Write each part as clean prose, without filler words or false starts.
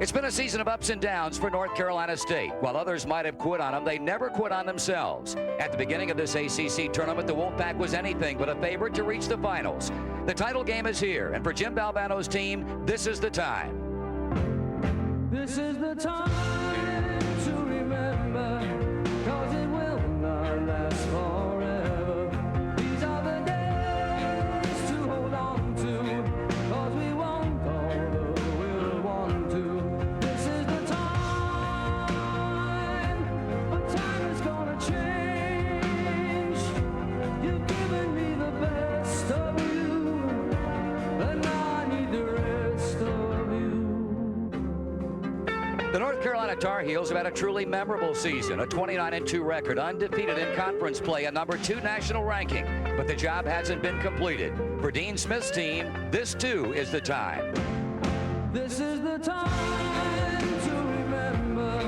It's been a season of ups and downs for North Carolina State. While others might have quit on them, they never quit on themselves. At the beginning of this ACC tournament, the Wolfpack was anything but a favorite to reach the finals. The title game is here, and for Jim Valvano's team, this is the time. This is the time to remember, 'cause it will not last forever. These are the days to hold on to, 'cause we won't, although we'll want to. This is the time, but time is gonna change. You've given me the best of you, and now I need the rest of you. The North Carolina Tar Heels have had a truly memorable season, a 29-2 record, undefeated in conference play, a #2 national ranking. But the job hasn't been completed. For Dean Smith's team, this too is the time. This is the time to remember,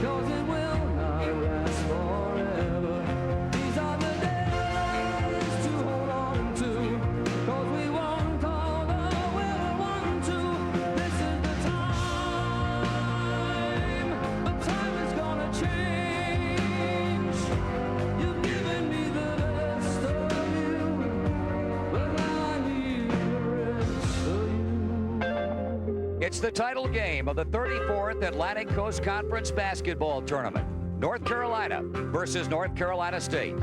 'cause it will not last forever. These are the days to hold on to, 'cause we won't, although we'll want to. This is the time, but time is gonna change. You've given me the best of you, but now I need the rest of you. It's the title game of the 34th Atlantic Coast Conference Basketball Tournament. North Carolina versus North Carolina State.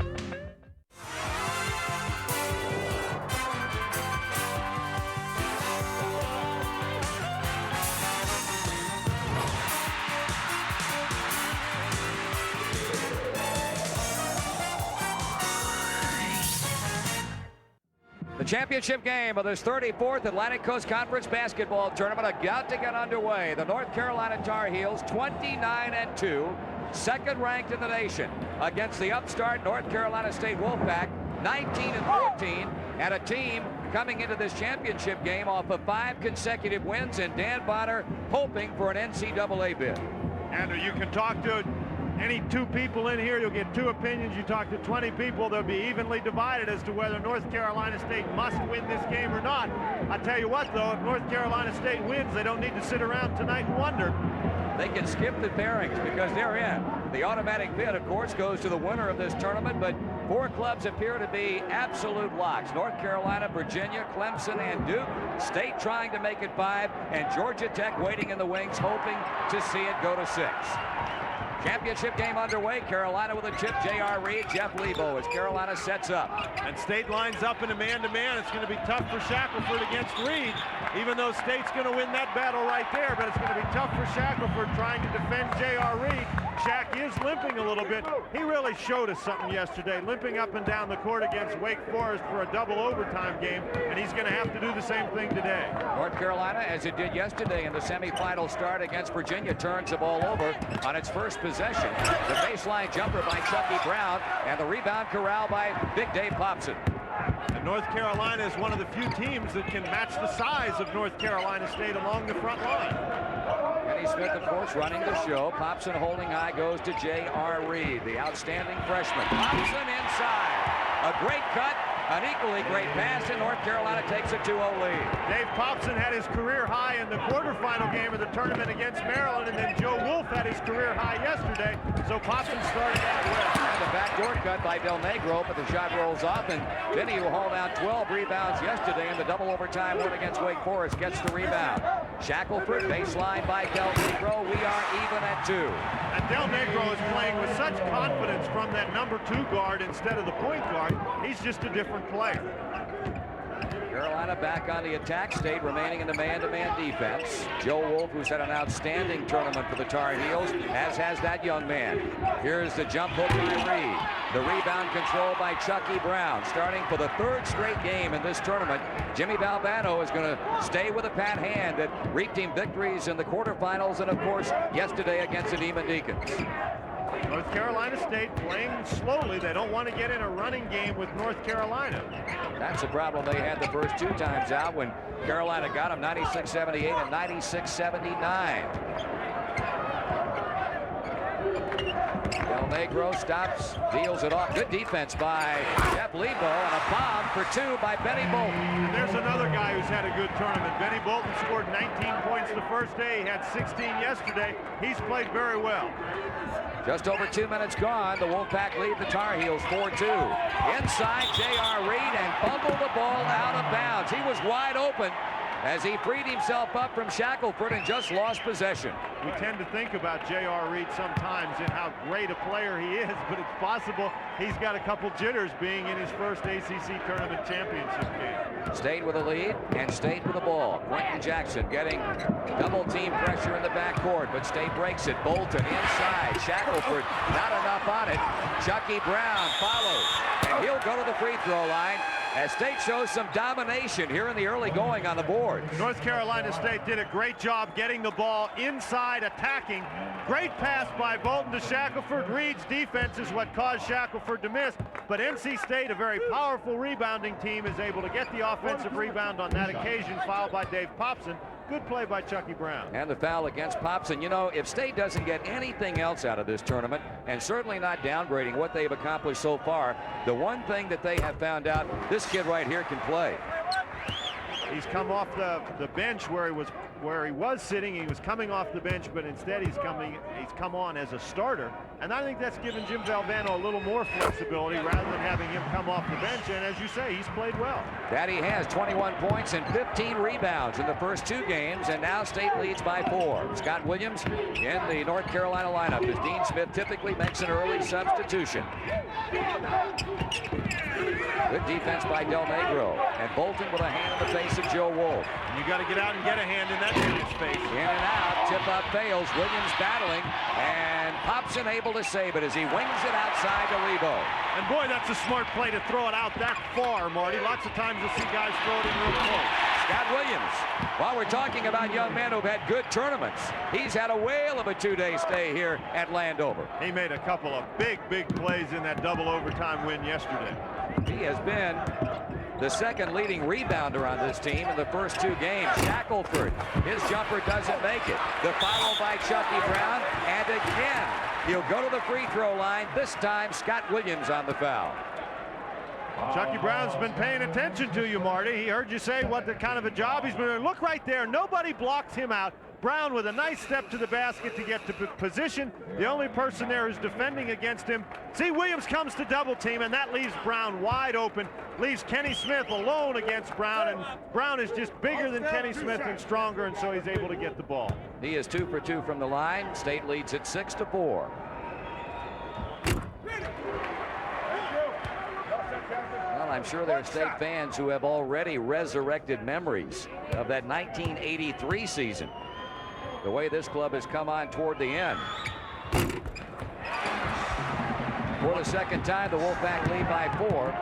The championship game of this 34th Atlantic Coast Conference Basketball Tournament about to get underway. The North Carolina Tar Heels 29-2, second ranked in the nation, against the upstart North Carolina State Wolfpack 19-14, and a team coming into this championship game off of 5 consecutive wins, and Dan Bonner hoping for an NCAA bid. Andrew, you can talk to any 2 people in here, you'll get 2 opinions. You talk to 20 people, they'll be evenly divided as to whether North Carolina State must win this game or not. I tell you what, though, if North Carolina State wins, they don't need to sit around tonight and wonder. They can skip the pairings because they're in. The automatic bid, of course, goes to the winner of this tournament, but 4 clubs appear to be absolute locks. North Carolina, Virginia, Clemson, and Duke. State trying to make it 5, and Georgia Tech waiting in the wings, hoping to see it go to 6. Championship game underway. Carolina with a chip. J.R. Reed, Jeff Lebo as Carolina sets up. And State lines up in a man-to-man. It's going to be tough for Shackelford against Reed, even though State's going to win that battle right there. But it's going to be tough for Shackelford trying to defend J.R. Reed. Shaq is limping a little bit. He really showed us something yesterday, limping up and down the court against Wake Forest for a double overtime game, and he's going to have to do the same thing today. North Carolina, as it did yesterday in the semifinal start against Virginia, turns the ball over on its first possession. The baseline jumper by Chucky Brown, and the rebound corral by Big Dave Popson. And North Carolina is one of the few teams that can match the size of North Carolina State along the front line. Kenny Smith, of course, running the show. Popson holding high goes to J.R. Reed, the outstanding freshman. Popson inside. A great cut, an equally great pass, and North Carolina takes a 2-0 lead. Dave Popson had his career high in the quarterfinal game of the tournament against Maryland, and then Joe Wolf had his career high yesterday, so Popson started out well. And the backdoor cut by Del Negro, but the shot rolls off, and Denny, who hauled out 12 rebounds yesterday in the double overtime win against Wake Forest, gets the rebound. Shackelford, baseline by Del Negro. We are even at 2. And Del Negro is playing with such confidence from that #2 guard instead of the point guard. He's just a different player. Carolina back on the attack, State remaining in the man-to-man defense. Joe Wolf, who's had an outstanding tournament for the Tar Heels, as has that young man. Here's the jump hook by Reed. The rebound control by Chucky Brown. Starting for the 3rd straight game in this tournament, Jimmy Valvano is going to stay with a pat hand that reaped him victories in the quarterfinals and, of course, yesterday against the Demon Deacons. North Carolina State playing slowly. They don't want to get in a running game with North Carolina. That's the problem they had the first 2 times out when Carolina got them, 96-78 and 96-79. Del Negro stops, deals it off. Good defense by Jeff Lebo, and a bomb for two by Benny Bolton. And there's another guy who's had a good tournament. Benny Bolton scored 19 points the first day. He had 16 yesterday. He's played very well. Just over 2 minutes gone. The Wolfpack lead the Tar Heels 4-2. Inside, J.R. Reed, and fumbled the ball out of bounds. He was wide open as he freed himself up from Shackelford and just lost possession. We tend to think about J.R. Reed sometimes and how great a player he is, but it's possible he's got a couple jitters being in his first ACC tournament championship game. State with a lead and State with the ball. Quentin Jackson getting double team pressure in the backcourt, but State breaks it. Bolton inside. Shackelford not enough on it. Chucky Brown follows, and he'll go to the free throw line as State shows some domination here in the early going on the board. North Carolina State did a great job getting the ball inside, attacking. Great pass by Bolton to Shackelford. Reed's defense is what caused Shackelford to miss, but NC State, a very powerful rebounding team, is able to get the offensive rebound on that occasion, fouled by Dave Popson. Good play by Chucky Brown. And the foul against Popson. You know, if State doesn't get anything else out of this tournament, and certainly not downgrading what they've accomplished so far, the one thing that they have found out, this kid right here can play. He's come off the bench where he was sitting. He was coming off the bench, but instead he's come on as a starter. And I think that's given Jim Valvano a little more flexibility rather than having him come off the bench. And as you say, he's played well. That he has 21 points and 15 rebounds in the first two games, and now State leads by 4. Scott Williams in the North Carolina lineup as Dean Smith typically makes an early substitution. Good defense by Del Negro, and Bolton with a hand in the face of Joe Wolf. You got to get out and get a hand in that man's face. In and out, tip up fails. Williams battling, and Popson able to save it as he wings it outside to Lebo. And boy, that's a smart play to throw it out that far, Marty. Lots of times you'll see guys throw it in real close. Scott Williams, while we're talking about young men who've had good tournaments, he's had a whale of a two-day stay here at Landover. He made a couple of big plays in that double overtime win yesterday. He has been the second leading rebounder on this team in the first two games. Shackelford, his jumper doesn't make it. The foul by Chucky Brown, and again, he'll go to the free throw line. This time, Scott Williams on the foul. Chucky Brown's been paying attention to you, Marty. He heard you say what the kind of a job he's been doing. Look right there. Nobody blocks him out. Brown with a nice step to the basket to get to position. The only person there is defending against him. See, Williams comes to double team, and that leaves Brown wide open. Leaves Kenny Smith alone against Brown, and Brown is just bigger than Kenny Smith and stronger, and so he's able to get the ball. He is 2 for 2 from the line. State leads it 6-4. Well, I'm sure there are State fans who have already resurrected memories of that 1983 season. The way this club has come on toward the end. For the second time, the Wolfpack lead by 4.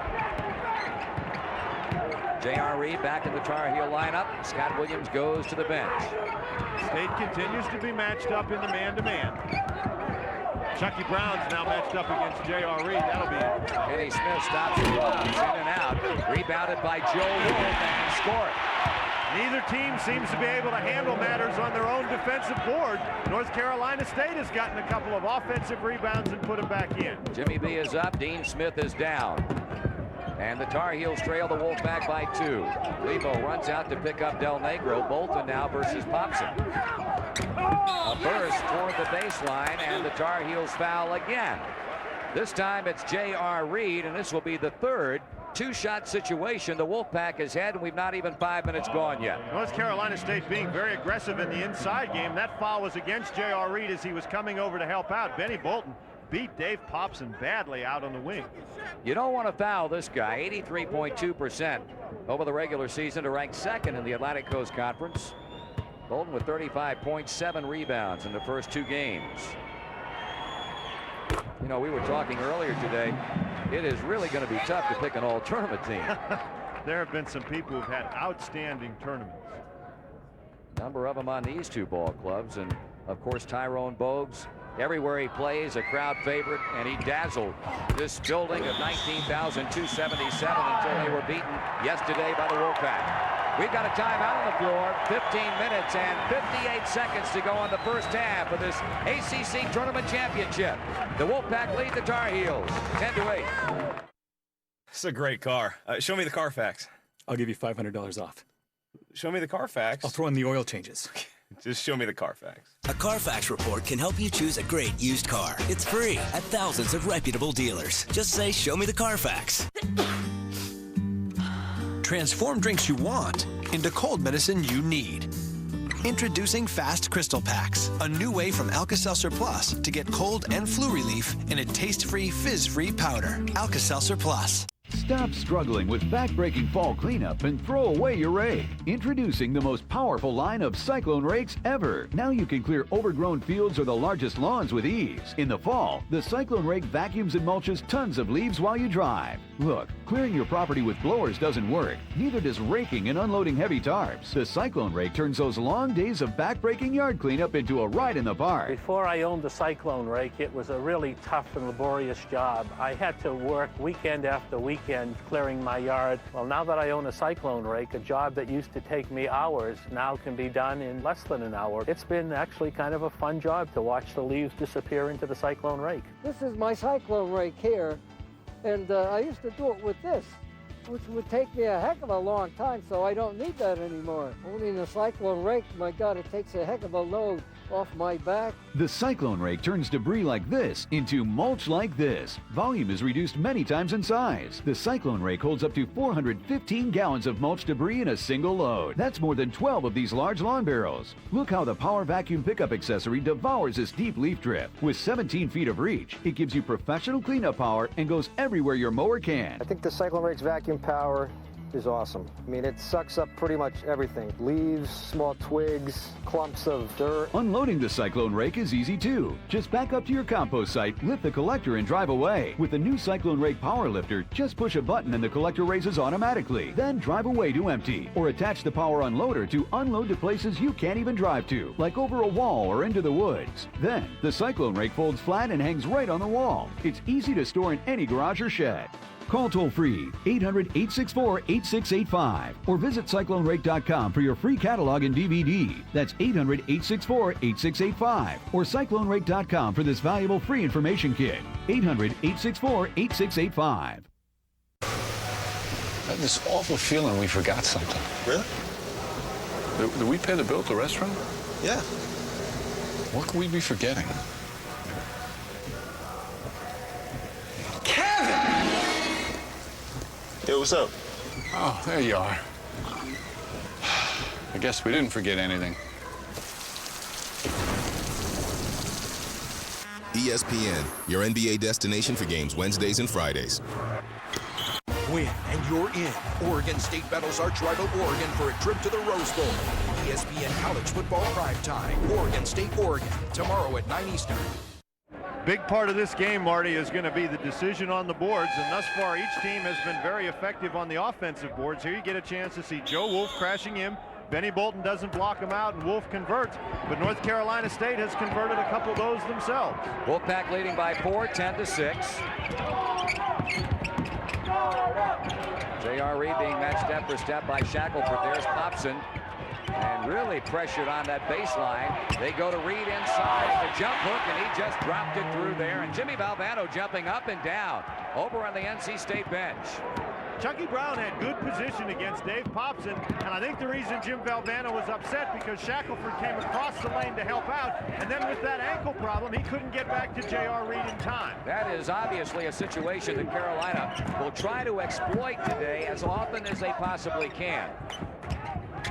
J.R. Reed back in the Tar Heel lineup. Scott Williams goes to the bench. State continues to be matched up in the man-to-man. Chucky Brown's now matched up against J.R. Reed. That'll be it. Kenny Smith stops and lobs in and out. Rebounded by Joe Wolf and score it. Neither team seems to be able to handle matters on their own defensive board. North Carolina State has gotten a couple of offensive rebounds and put them back in. Jimmy B is up. Dean Smith is down. And the Tar Heels trail the Wolfpack by 2. Lebo runs out to pick up Del Negro. Bolton now versus Popson. A burst toward the baseline, and the Tar Heels foul again. This time it's J.R. Reed, and this will be the third two-shot situation the Wolfpack has had, and we've not even 5 minutes gone yet. North Carolina State being very aggressive in the inside game. That foul was against J.R. Reed as he was coming over to help out. Benny Bolton beat Dave Popson badly out on the wing. You don't want to foul this guy. 83.2% over the regular season to rank second in the Atlantic Coast Conference. Bolton with 35.7 rebounds in the first two games. You know, we were talking earlier today, it is really going to be tough to pick an all-tournament team. There have been some people who've had outstanding tournaments. Number of them on these two ball clubs, and of course Tyrone Bogues. Everywhere he plays, a crowd favorite, and he dazzled this building of 19,277 until they were beaten yesterday by the Wolfpack. We've got a timeout on the floor. 15 minutes and 58 seconds to go in the first half of this ACC Tournament Championship. The Wolfpack lead the Tar Heels 10-8. This is a great car. Show me the Carfax. I'll give you $500 off. Show me the Carfax. I'll throw in the oil changes. Just show me the Carfax. A Carfax report can help you choose a great used car. It's free at thousands of reputable dealers. Just say, show me the Carfax. Transform drinks you want into cold medicine you need. Introducing Fast Crystal Packs, a new way from Alka-Seltzer Plus to get cold and flu relief in a taste-free, fizz-free powder. Alka-Seltzer Plus. Stop struggling with back-breaking fall cleanup and throw away your rake. Introducing the most powerful line of Cyclone rakes ever. Now you can clear overgrown fields or the largest lawns with ease. In the fall, the Cyclone rake vacuums and mulches tons of leaves while you drive. Look, clearing your property with blowers doesn't work. Neither does raking and unloading heavy tarps. The Cyclone rake turns those long days of back-breaking yard cleanup into a ride in the park. Before I owned the Cyclone rake, it was a really tough and laborious job. I had to work weekend after weekend clearing my yard. Well, now that I own a Cyclone rake, a job that used to take me hours now can be done in less than an hour. It's been actually kind of a fun job to watch the leaves disappear into the Cyclone rake. This is my Cyclone rake here, and I used to do it with this, which would take me a heck of a long time, so I don't need that anymore. Owning a Cyclone rake, my God, it takes a heck of a load off my back. The Cyclone rake turns debris like this into mulch like this. Volume is reduced many times in size. The Cyclone rake holds up to 415 gallons of mulch debris in a single load. That's more than 12 of these large lawn barrels. Look how the power vacuum pickup accessory devours this deep leaf drift. With 17 feet of reach, it gives you professional cleanup power and goes everywhere your mower can. I think the Cyclone rake's vacuum power is awesome. I mean, it sucks up pretty much everything. Leaves, small twigs, clumps of dirt. Unloading the Cyclone rake is easy too. Just back up to your compost site, lift the collector and drive away. With the new Cyclone rake power lifter, just push a button and the collector raises automatically. Then drive away to empty. Or attach the power unloader to unload to places you can't even drive to, like over a wall or into the woods. Then, the Cyclone rake folds flat and hangs right on the wall. It's easy to store in any garage or shed. Call toll-free 800-864-8685 or visit CycloneRake.com for your free catalog and DVD. That's 800-864-8685 or CycloneRake.com for this valuable free information kit. 800-864-8685. I have this awful feeling we forgot something. Really? Did we pay the bill at the restaurant? Yeah. What could we be forgetting? Hey, what's up? Oh, there you are. I guess we didn't forget anything. ESPN, your NBA destination for games Wednesdays and Fridays. Win, and you're in. Oregon State battles arch rival Oregon for a trip to the Rose Bowl. ESPN College Football Primetime. Oregon State, Oregon. Tomorrow at 9 Eastern. Big part of this game, Marty, is going to be the decision on the boards, and thus far each team has been very effective on the offensive boards. Here you get a chance to see Joe Wolf crashing in. Benny Bolton doesn't block him out, and Wolf converts, but North Carolina State has converted a couple of those themselves. Wolfpack leading by 4, 10-6. J.R. Reed being matched step for step by Shackelford. There's Popson. And really pressured on that baseline. They go to Reed inside the jump hook, and he just dropped it through there. And Jimmy Valvano jumping up and down over on the NC State bench. Chucky Brown had good position against Dave Popson, and I think the reason Jim Valvano was upset because Shackelford came across the lane to help out, and then with that ankle problem, he couldn't get back to J.R. Reed in time. That is obviously a situation that Carolina will try to exploit today as often as they possibly can.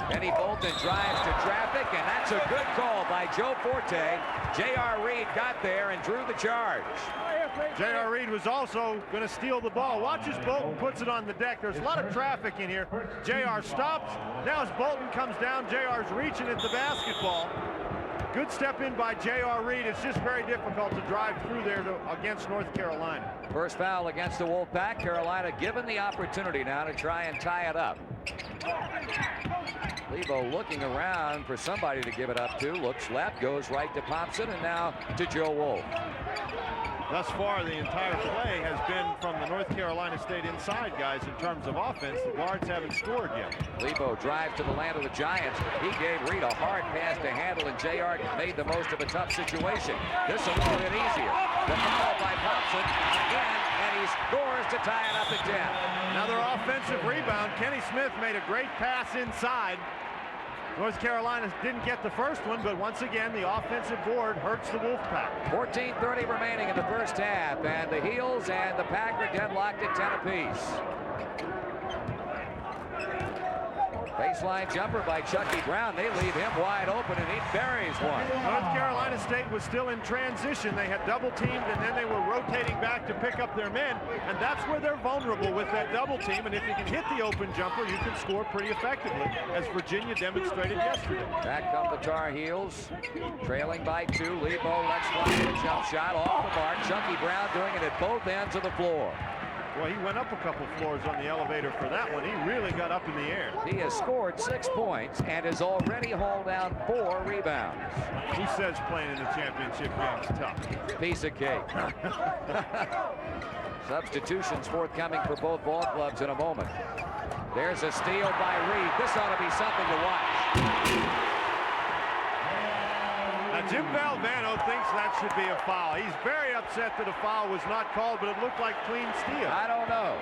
Benny Bolton drives to traffic, and that's a good call by Joe Forte. J.R. Reed got there and drew the charge. J.R. Reed was also going to steal the ball. Watch as Bolton puts it on the deck. There's a lot of traffic in here. J.R. stops. Now as Bolton comes down, J.R.'s reaching at the basketball. Good step in by J.R. Reed. It's just very difficult to drive through there against North Carolina. First foul against the Wolfpack. Carolina given the opportunity now to try and tie it up. Lebo looking around for somebody to give it up to. Looks left, goes right to Popson, and now to Joe Wolf. Thus far, the entire play has been from the North Carolina State inside guys in terms of offense. The guards haven't scored yet. Lebo drives to the land of the Giants. He gave Reed a hard pass to handle, and JR made the most of a tough situation. This a little bit easier. The foul by Popson again, and he scores to tie it up at 10. Another offensive rebound. Kenny Smith made a great pass inside. North Carolina didn't get the first one, but once again, the offensive board hurts the Wolfpack. 14:30 remaining in the first half, and the Heels and the Pack are deadlocked at 10 apiece. Baseline jumper by Chucky Brown. They leave him wide open, and he buries one. North Carolina State was still in transition. They had double teamed, and then they were rotating back to pick up their men, and that's where they're vulnerable with that double team. And if you can hit the open jumper, you can score pretty effectively, as Virginia demonstrated yesterday. Back come the Tar Heels, trailing by 2. Lebo lets fly a jump shot off the mark. Chucky Brown doing it at both ends of the floor. Well, he went up a couple floors on the elevator for that one. He really got up in the air. He has scored 6 points and has already hauled down 4 rebounds. Who says playing in the championship game's tough? Piece of cake. Substitutions forthcoming for both ball clubs in a moment. There's a steal by Reed. This ought to be something to watch. Now, Jim Valvano thinks that should be a foul. He's very upset that a foul was not called, but it looked like clean steal. I don't know.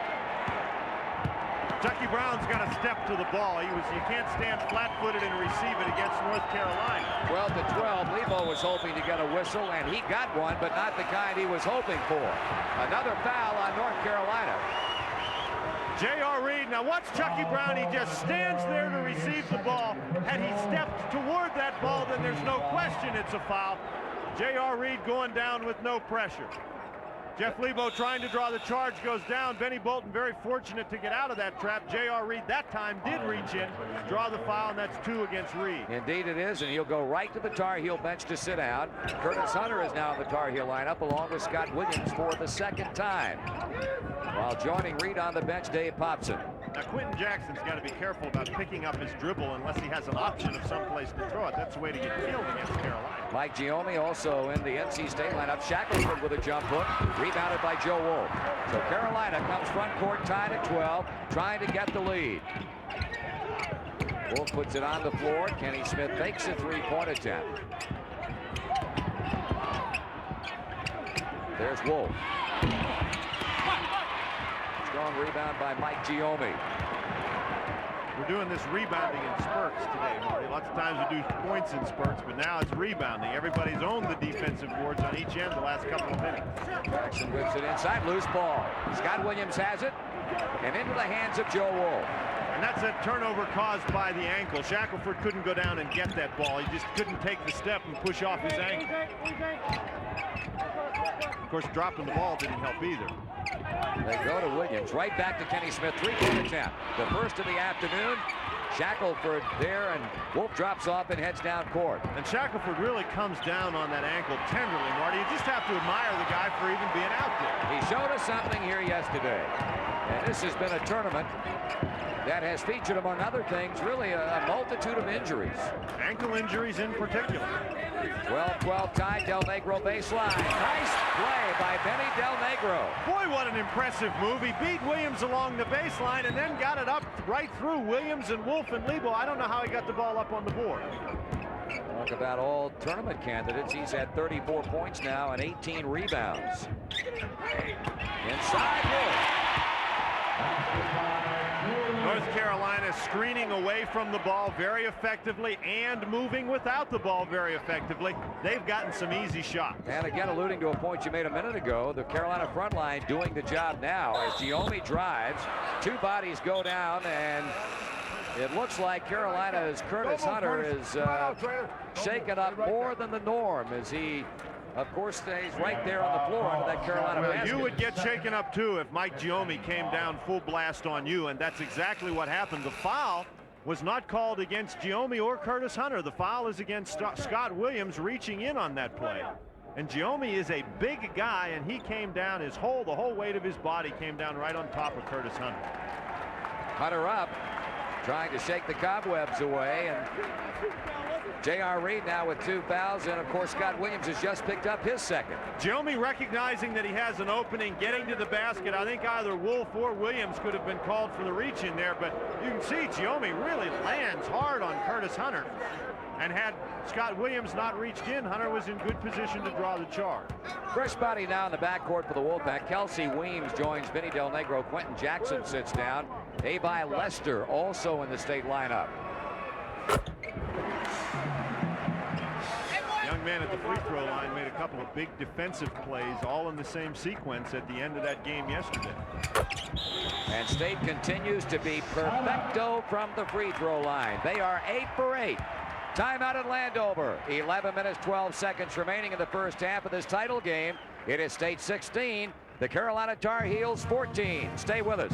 Chucky Brown's got to step to the ball. You can't stand flat-footed and receive it against North Carolina. 12-12. Lebo was hoping to get a whistle, and he got one, but not the kind he was hoping for. Another foul on North Carolina. J.R. Reed, now watch Chucky Brown. He just stands there to receive the ball. Had he stepped toward that ball, then there's no question it's a foul. J.R. Reed going down with no pressure. Jeff Lebo trying to draw the charge, goes down. Benny Bolton very fortunate to get out of that trap. J.R. Reed that time did reach in, draw the foul, and that's 2 against Reed. Indeed it is, and he'll go right to the Tar Heel bench to sit down. Curtis Hunter is now in the Tar Heel lineup along with Scott Williams for the second time. While joining Reed on the bench, Dave Popson. Now Quentin Jackson's got to be careful about picking up his dribble unless he has an option of someplace to throw it. That's the way to get killed against Carolina. Mike Giommi also in the NC State lineup. Shackelford with a jump hook, rebounded by Joe Wolf. So Carolina comes front court tied at 12, trying to get the lead. Wolf puts it on the floor. Kenny Smith makes a three-point attempt. There's Wolf. Strong rebound by Mike Giommi. We're doing this rebounding in spurts today, Marty. Lots of times we do points in spurts, but now it's rebounding. Everybody's owned the defensive boards on each end the last couple of minutes. Jackson whips it inside, loose ball. Scott Williams has it, and into the hands of Joe Wolf. And that's a turnover caused by the ankle. Shackelford couldn't go down and get that ball. He just couldn't take the step and push off his ankle. Of course, dropping the ball didn't help either. They go to Williams, right back to Kenny Smith, three-point attempt. The first of the afternoon. Shackelford there, and Wolf drops off and heads down court. And Shackelford really comes down on that ankle tenderly, Marty. You just have to admire the guy for even being out there. He showed us something here yesterday. And this has been a tournament that has featured, among other things, really a multitude of injuries. Ankle injuries in particular. 12-12 tie, Del Negro baseline. Nice play by Benny Del Negro. Boy, what an impressive move. He beat Williams along the baseline and then got it up right through Williams and Wolf and Lebo. I don't know how he got the ball up on the board. Talk about all tournament candidates. He's had 34 points now and 18 rebounds. Inside Wolf. North Carolina screening away from the ball very effectively and moving without the ball very effectively. They've gotten some easy shots. And again, alluding to a point you made a minute ago, the Carolina front line doing the job now as Giommi drives. 2 bodies go down, and it looks like Carolina's Curtis Hunter is shaken up more than the norm as he, of course, stays right there on the floor under that Carolina basket. You would get shaken up too if Mike Giommi came down full blast on you, and that's exactly what happened. The foul was not called against Giommi or Curtis Hunter. The foul is against Scott Williams reaching in on that play. And Giommi is a big guy, and he came down, the whole weight of his body came down right on top of Curtis Hunter. Hunter up. trying to shake the cobwebs away. And J.R. Reed now with 2 fouls, and of course Scott Williams has just picked up his second. Jomey recognizing that he has an opening, getting to the basket. I think either Wolf or Williams could have been called for the reach in there, but you can see Jomey really lands hard on Curtis Hunter. And had Scott Williams not reached in, Hunter was in good position to draw the charge. Fresh body now in the backcourt for the Wolfpack. Kelsey Weems joins Vinny Del Negro. Quentin Jackson sits down. Avi Lester also in the state lineup. Young man at the free throw line made a couple of big defensive plays, all in the same sequence at the end of that game yesterday. And State continues to be perfecto from the free throw line. They are 8 for 8. Timeout at Landover. 11 minutes, 12 seconds remaining in the first half of this title game. It is State 16, the Carolina Tar Heels 14. Stay with us.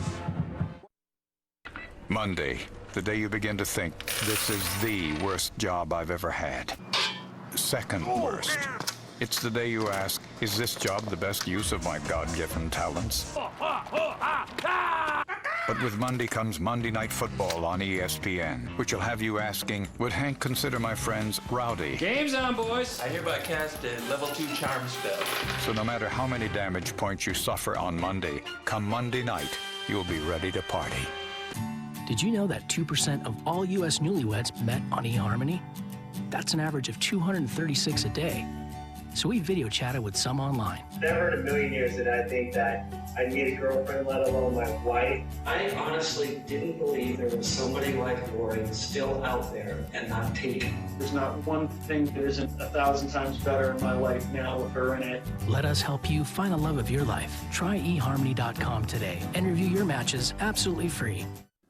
Monday, the day you begin to think, this is the worst job I've ever had. Second worst. It's the day you ask, is this job the best use of my God-given talents? But with Monday comes Monday Night Football on ESPN, which will have you asking, would Hank consider my friends rowdy? Game's on, boys. I hereby cast a level 2 charm spell. So no matter how many damage points you suffer on Monday, come Monday night, you'll be ready to party. Did you know that 2% of all U.S. newlyweds met on eHarmony? That's an average of 236 a day. So we video chatted with some online. Never in a million years did I think that I'd meet a girlfriend, let alone my wife. I honestly didn't believe there was somebody like Lori still out there and not taken. There's not one thing that isn't 1,000 times better in my life now with her in it. Let us help you find the love of your life. Try eHarmony.com today and review your matches absolutely free.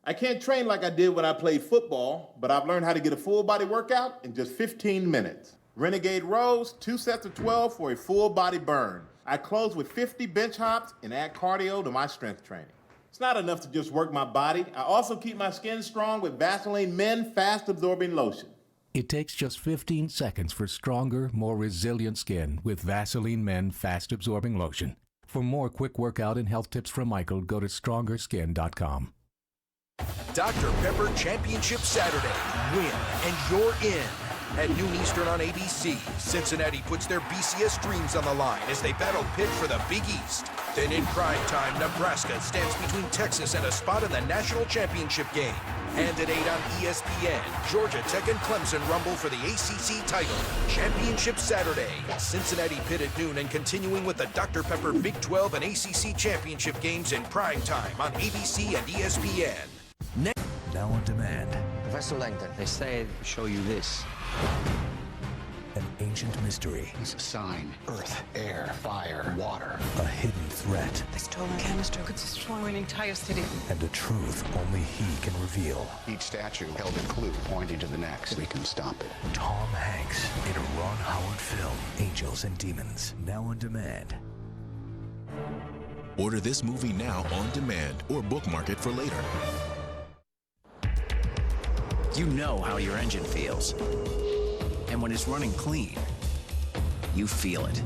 I can't train like I did when I played football, but I've learned how to get a full body workout in just 15 minutes. Renegade rows, 2 sets of 12 for a full body burn. I close with 50 bench hops and add cardio to my strength training. It's not enough to just work my body. I also keep my skin strong with Vaseline Men Fast Absorbing Lotion. It takes just 15 seconds for stronger, more resilient skin with Vaseline Men Fast Absorbing Lotion. For more quick workout and health tips from Michael, go to strongerskin.com. Dr. Pepper Championship Saturday. Win and you're in. At noon Eastern on ABC, Cincinnati puts their BCS dreams on the line as they battle Pitt for the Big East. Then in prime time, Nebraska stands between Texas and a spot in the national championship game. And at 8 on ESPN, Georgia Tech and Clemson rumble for the ACC title. Championship Saturday. Cincinnati Pitt at noon and continuing with the Dr. Pepper Big 12 and ACC championship games in prime time on ABC and ESPN. Now on demand. Professor Langdon, they say show you this. An ancient mystery. It's a sign. Earth, air, fire, water. A hidden threat. The stolen canister could destroy an entire city. And a truth only he can reveal. Each statue held a clue pointing to the next. We can stop it. Tom Hanks in a Ron Howard film, Angels and Demons. Now on demand. Order this movie now on demand or bookmark it for later. You know how your engine feels. And when it's running clean, you feel it.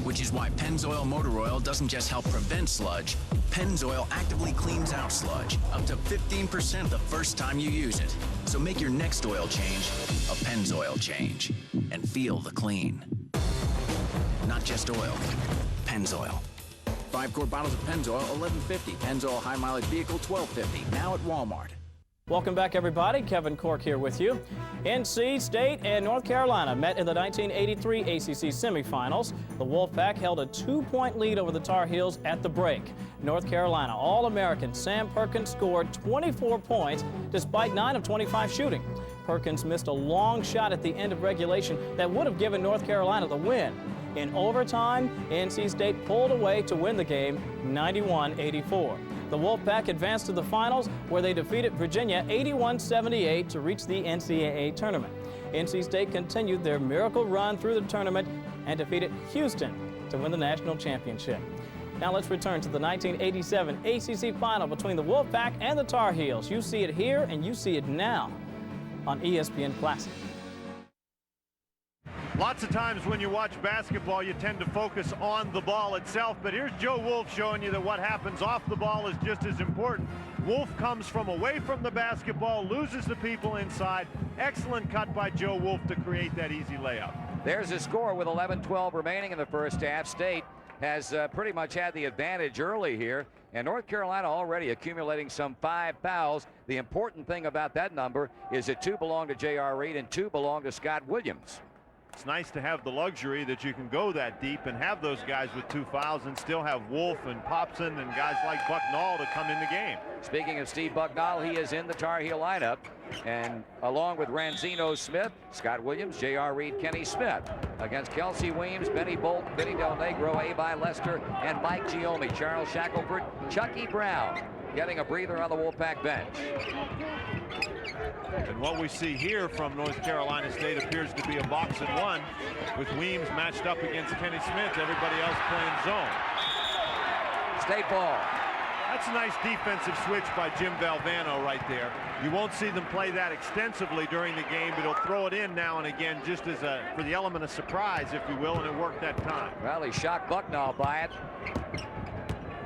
Which is why Pennzoil Motor Oil doesn't just help prevent sludge. Pennzoil actively cleans out sludge, up to 15% the first time you use it. So make your next oil change a Pennzoil change and feel the clean. Not just oil, Pennzoil. 5-quart bottles of Pennzoil, $11.50. Pennzoil High Mileage Vehicle, $12.50. Now at Walmart. Welcome back, everybody. Kevin Cork here with you. NC State and North Carolina met in the 1983 ACC semifinals. The Wolfpack held a 2-point lead over the Tar Heels at the break. North Carolina All-American Sam Perkins scored 24 points despite 9 of 25 shooting. Perkins missed a long shot at the end of regulation that would have given North Carolina the win. In overtime, NC State pulled away to win the game 91-84. The Wolfpack advanced to the finals where they defeated Virginia 81-78 to reach the NCAA tournament. NC State continued their miracle run through the tournament and defeated Houston to win the national championship. Now let's return to the 1987 ACC final between the Wolfpack and the Tar Heels. You see it here and you see it now on ESPN Classic. Lots of times when you watch basketball, you tend to focus on the ball itself, but here's Joe Wolf showing you that what happens off the ball is just as important. Wolf comes from away from the basketball, loses the people inside. Excellent cut by Joe Wolf to create that easy layup. There's a score with 11-12 remaining in the first half. State has pretty much had the advantage early here, and North Carolina already accumulating some 5 fouls. The important thing about that number is that 2 belong to J.R. Reed and 2 belong to Scott Williams. It's nice to have the luxury that you can go that deep and have those guys with 2 fouls and still have Wolf and Popson and guys like Bucknall to come in the game. Speaking of Steve Bucknall, he is in the Tar Heel lineup, and along with Ranzino Smith, Scott Williams, J.R. Reed, Kenny Smith, against Kelsey Weems, Benny Bolton, Vinny Del Negro, Abi Lester, and Mike Giommi. Charles Shackelford, Chucky Brown getting a breather on the Wolfpack bench. And what we see here from North Carolina State appears to be a box and one, with Weems matched up against Kenny Smith, everybody else playing zone. State ball. That's a nice defensive switch by Jim Valvano right there. You won't see them play that extensively during the game, but he'll throw it in now and again just as for the element of surprise, if you will, and it worked that time. Well, he shocked Bucknall by it.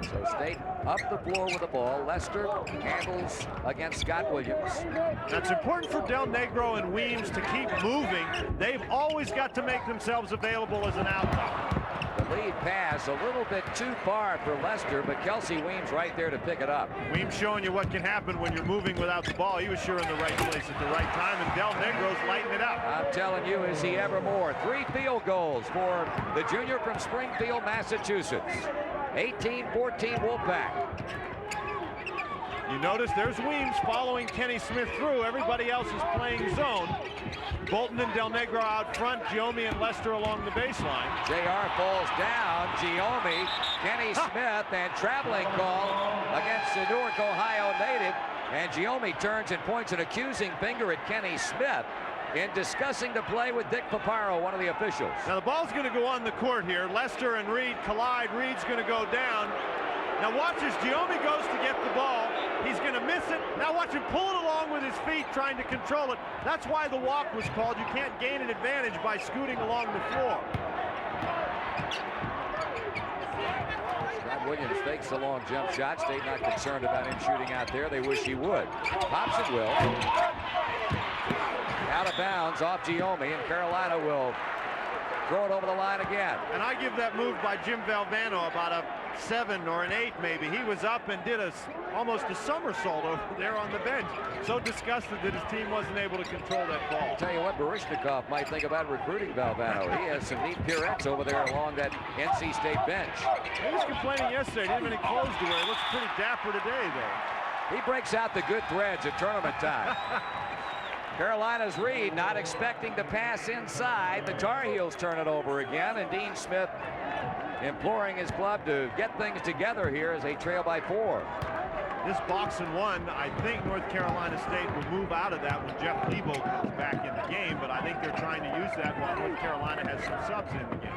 So State up the floor with the ball. Lester handles against Scott Williams. That's important for Del Negro and Weems to keep moving. They've always got to make themselves available as an outlet. The lead pass a little bit too far for Lester, but Kelsey Weems right there to pick it up. Weems showing you what can happen when you're moving without the ball. He was sure in the right place at the right time, and Del Negro's lighting it up. I'm telling you, is he ever more. 3 field goals for the junior from Springfield, Massachusetts. 18-14 Wolfpack. You notice there's Weems following Kenny Smith through. Everybody else is playing zone. Bolton and Del Negro out front, Giommi and Lester along the baseline. JR falls down, Giommi, Kenny Smith, and traveling call against the Newark, Ohio native. And Giommi turns and points an accusing finger at Kenny Smith in discussing the play with Dick Paparo, one of the officials. Now the ball's going to go on the court here. Lester and Reed collide. Reed's going to go down. Now watch as Giommi goes to get the ball. He's going to miss it. Now watch him pull it along with his feet, trying to control it. That's why the walk was called. You can't gain an advantage by scooting along the floor. Scott Williams fakes the long jump shot. State not concerned about him shooting out there. They wish he would. Popson will. Out of bounds off Giommi, and Carolina will throw it over the line again. And I give that move by Jim Valvano about a 7 or an 8 maybe. He was up and did almost a somersault over there on the bench. So disgusted that his team wasn't able to control that ball. I'll tell you what, Baryshnikov might think about recruiting Valvano. He has some neat pirouettes over there along that NC State bench. He was complaining yesterday. He didn't have any clothes to wear. He looks pretty dapper today, though. He breaks out the good threads at tournament time. Carolina's Reed not expecting to pass inside. The Tar Heels turn it over again, and Dean Smith imploring his club to get things together here as they trail by 4. This box and one, I think North Carolina State will move out of that when Jeff Lebo comes back in the game, but I think they're trying to use that while North Carolina has some subs in the game.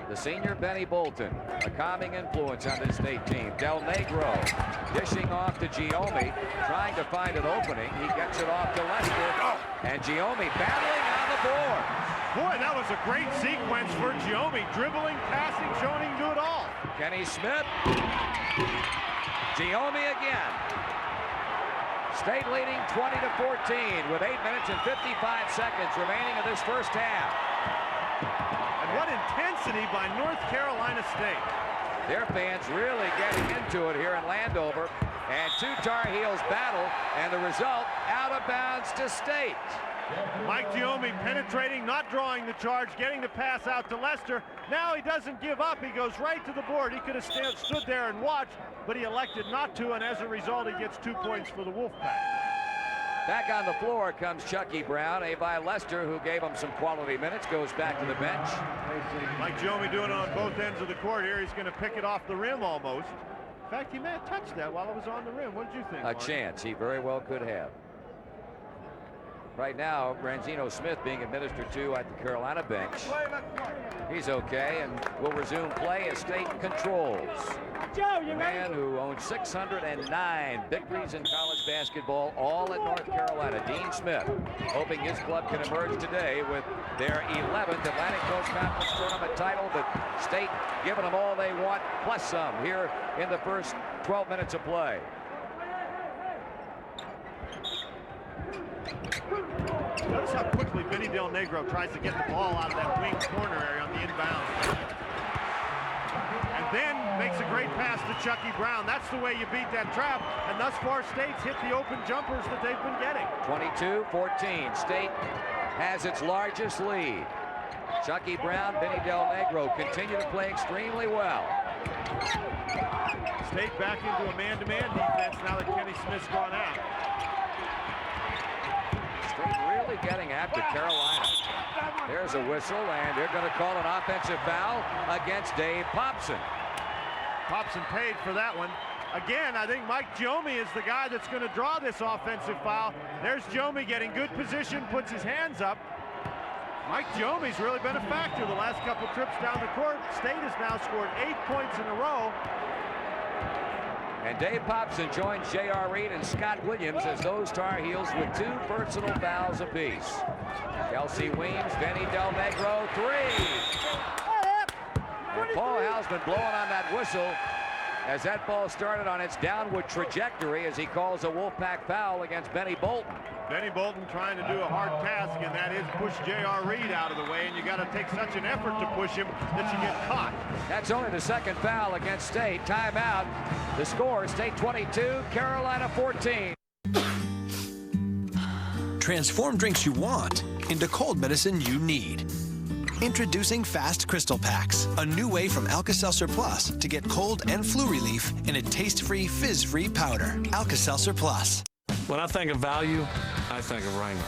The senior Benny Bolton, a calming influence on this State team. Del Negro dishing off to Giommi, trying to find an opening. He gets it off to Lester, and Giommi battling on the board. Boy, that was a great sequence for Giommi. Dribbling, passing, showing he can do it all. Kenny Smith. Giommi again. State leading 20-14 with 8 minutes and 55 seconds remaining in this first half. And what intensity by North Carolina State. Their fans really getting into it here in Landover. And 2 Tar Heels battle, and the result out of bounds to State. Mike Giommi penetrating, not drawing the charge, getting the pass out to Lester. Now he doesn't give up. He goes right to the board. He could have stood there and watched, but he elected not to, and as a result, he gets 2 points for the Wolfpack. Back on the floor comes Chucky Brown. Abi Lester, who gave him some quality minutes, goes back to the bench. Mike Giommi doing it on both ends of the court here. He's going to pick it off the rim almost. In fact, he may have touched that while it was on the rim. What did you think, Mark? A chance. He very well could have. Right now, Ranzino Smith being administered to at the Carolina bench. He's okay, and will resume play as State controls. The man who owns 609 victories in college basketball all at North Carolina. Dean Smith hoping his club can emerge today with their 11th Atlantic Coast Conference Tournament title, but State giving them all they want, plus some here in the first 12 minutes of play. Notice how quickly Benny Del Negro tries to get the ball out of that wing corner area on the inbound. And then makes a great pass to Chucky Brown. That's the way you beat that trap. And thus far, State's hit the open jumpers that they've been getting. 22-14. State has its largest lead. Chucky Brown, Benny Del Negro continue to play extremely well. State back into a man-to-man defense now that Kenny Smith's gone out. State really getting after Carolina. There's a whistle, and they're going to call an offensive foul against Dave Popson. Popson paid for that one. Again, I think Mike Jomey is the guy that's going to draw this offensive foul. There's Jomey getting good position, puts his hands up. Mike Jomey's really been a factor the last couple trips down the court. State has now scored 8 points in a row. And Dave Popson joins J.R. Reed and Scott Williams as those Tar Heels with 2 personal fouls apiece. Kelsey Weems, Benny Del Negro, 3. And Paul Hausman blowing on that whistle as that ball started on its downward trajectory as he calls a Wolfpack foul against Benny Bolton. Benny Bolton trying to do a hard task, and that is push J.R. Reed out of the way, and you got to take such an effort to push him that you get caught. That's only the second foul against State. Timeout. The score, State 22, Carolina 14. Transform drinks you want into cold medicine you need. Introducing Fast Crystal Packs, a new way from Alka-Seltzer Plus to get cold and flu relief in a taste-free, fizz-free powder. Alka-Seltzer Plus. When I think of value, I think of Wrangler.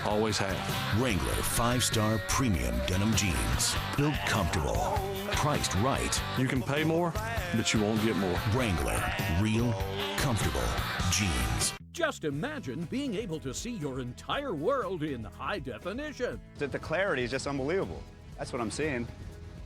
Always have. Wrangler 5-star premium denim jeans. Built comfortable. Priced right. You can pay more, but you won't get more. Wrangler. Real, comfortable jeans. Just imagine being able to see your entire world in high definition. The clarity is just unbelievable. That's what I'm seeing.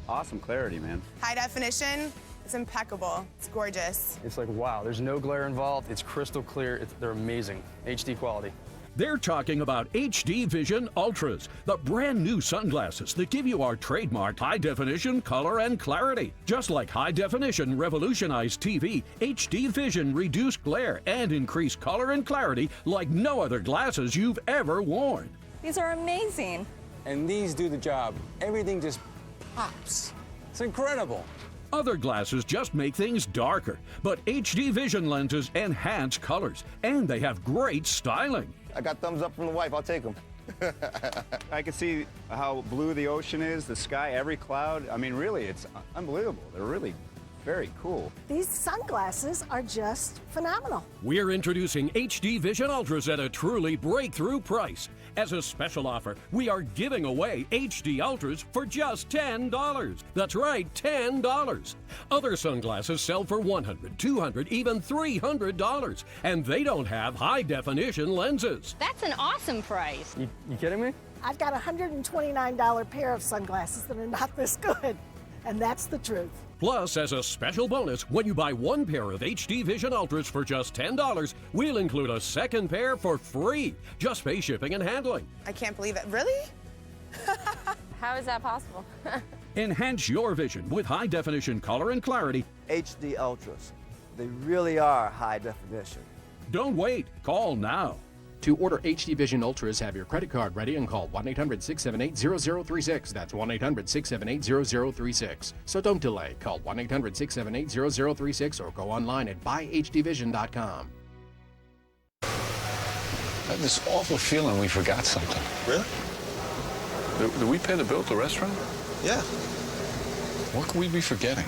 Awesome clarity, man. High definition, it's impeccable. It's gorgeous. It's like, wow, there's no glare involved. It's crystal clear. They're amazing. HD quality. They're talking about HD Vision Ultras, the brand new sunglasses that give you our trademark high definition color and clarity. Just like high definition revolutionized TV, HD Vision reduced glare and increased color and clarity like no other glasses you've ever worn. These are amazing. And these do the job. Everything just pops. It's incredible. Other glasses just make things darker, but HD Vision lenses enhance colors, and they have great styling. I got thumbs up from the wife. I'll take them. I can see how blue the ocean is, the sky, every cloud. I mean, really, it's unbelievable. They're really very cool. These sunglasses are just phenomenal. We're introducing HD Vision Ultras at a truly breakthrough price. As a special offer, we are giving away HD Ultras for just $10. That's right, $10. Other sunglasses sell for $100, $200, even $300, and they don't have high-definition lenses. That's an awesome price. You kidding me? I've got a $129 pair of sunglasses that are not this good, and that's the truth. Plus, as a special bonus, when you buy one pair of HD Vision Ultras for just $10, we'll include a second pair for free. Just pay shipping and handling. I can't believe it. Really? How is that possible? Enhance your vision with high-definition color and clarity. HD Ultras. They really are high definition. Don't wait. Call now. To order HD Vision Ultras, have your credit card ready and call 1-800-678-0036. That's 1-800-678-0036. So don't delay. Call 1-800-678-0036 or go online at buyhdvision.com. I have this awful feeling we forgot something. Really? Did we pay the bill at the restaurant? Yeah. What could we be forgetting?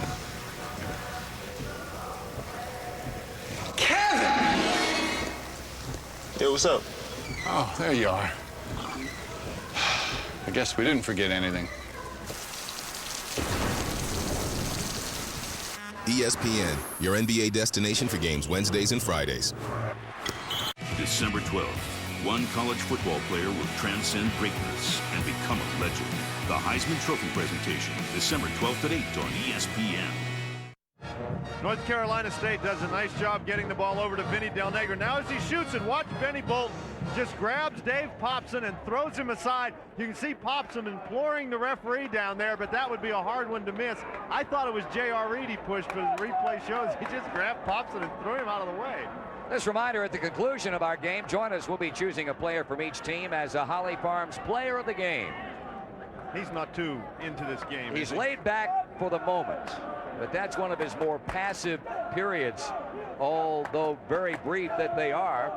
Hey, what's up? Oh, there you are. I guess we didn't forget anything. ESPN, your NBA destination for games Wednesdays and Fridays. December 12th, one college football player will transcend greatness and become a legend. The Heisman Trophy presentation, December 12th at 8 on ESPN. North Carolina State does a nice job getting the ball over to Vinny Del Negro. Now as he shoots it, watch Benny Bolton just grabs Dave Popson and throws him aside. You can see Popson imploring the referee down there, but that would be a hard one to miss. I thought it was J.R. Reed he pushed, but the replay shows he just grabbed Popson and threw him out of the way. This reminder at the conclusion of our game, join us. We'll be choosing a player from each team as a Holly Farms player of the game. He's not too into this game. He's laid back for the moment, but that's one of his more passive periods, although very brief that they are,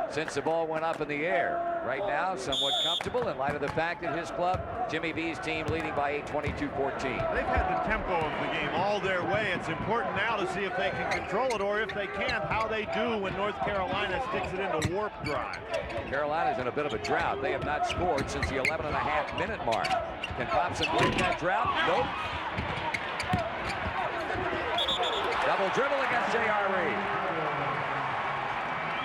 since the ball went up in the air. Right now, somewhat comfortable in light of the fact that his club, Jimmy V's team, leading by 8-22-14. They've had the tempo of the game all their way. It's important now to see if they can control it, or if they can't, how they do when North Carolina sticks it into warp drive. Carolina's in a bit of a drought. They have not scored since the 11.5-minute mark. Can Popson break that drought? Nope. Double dribble against J.R. Reed.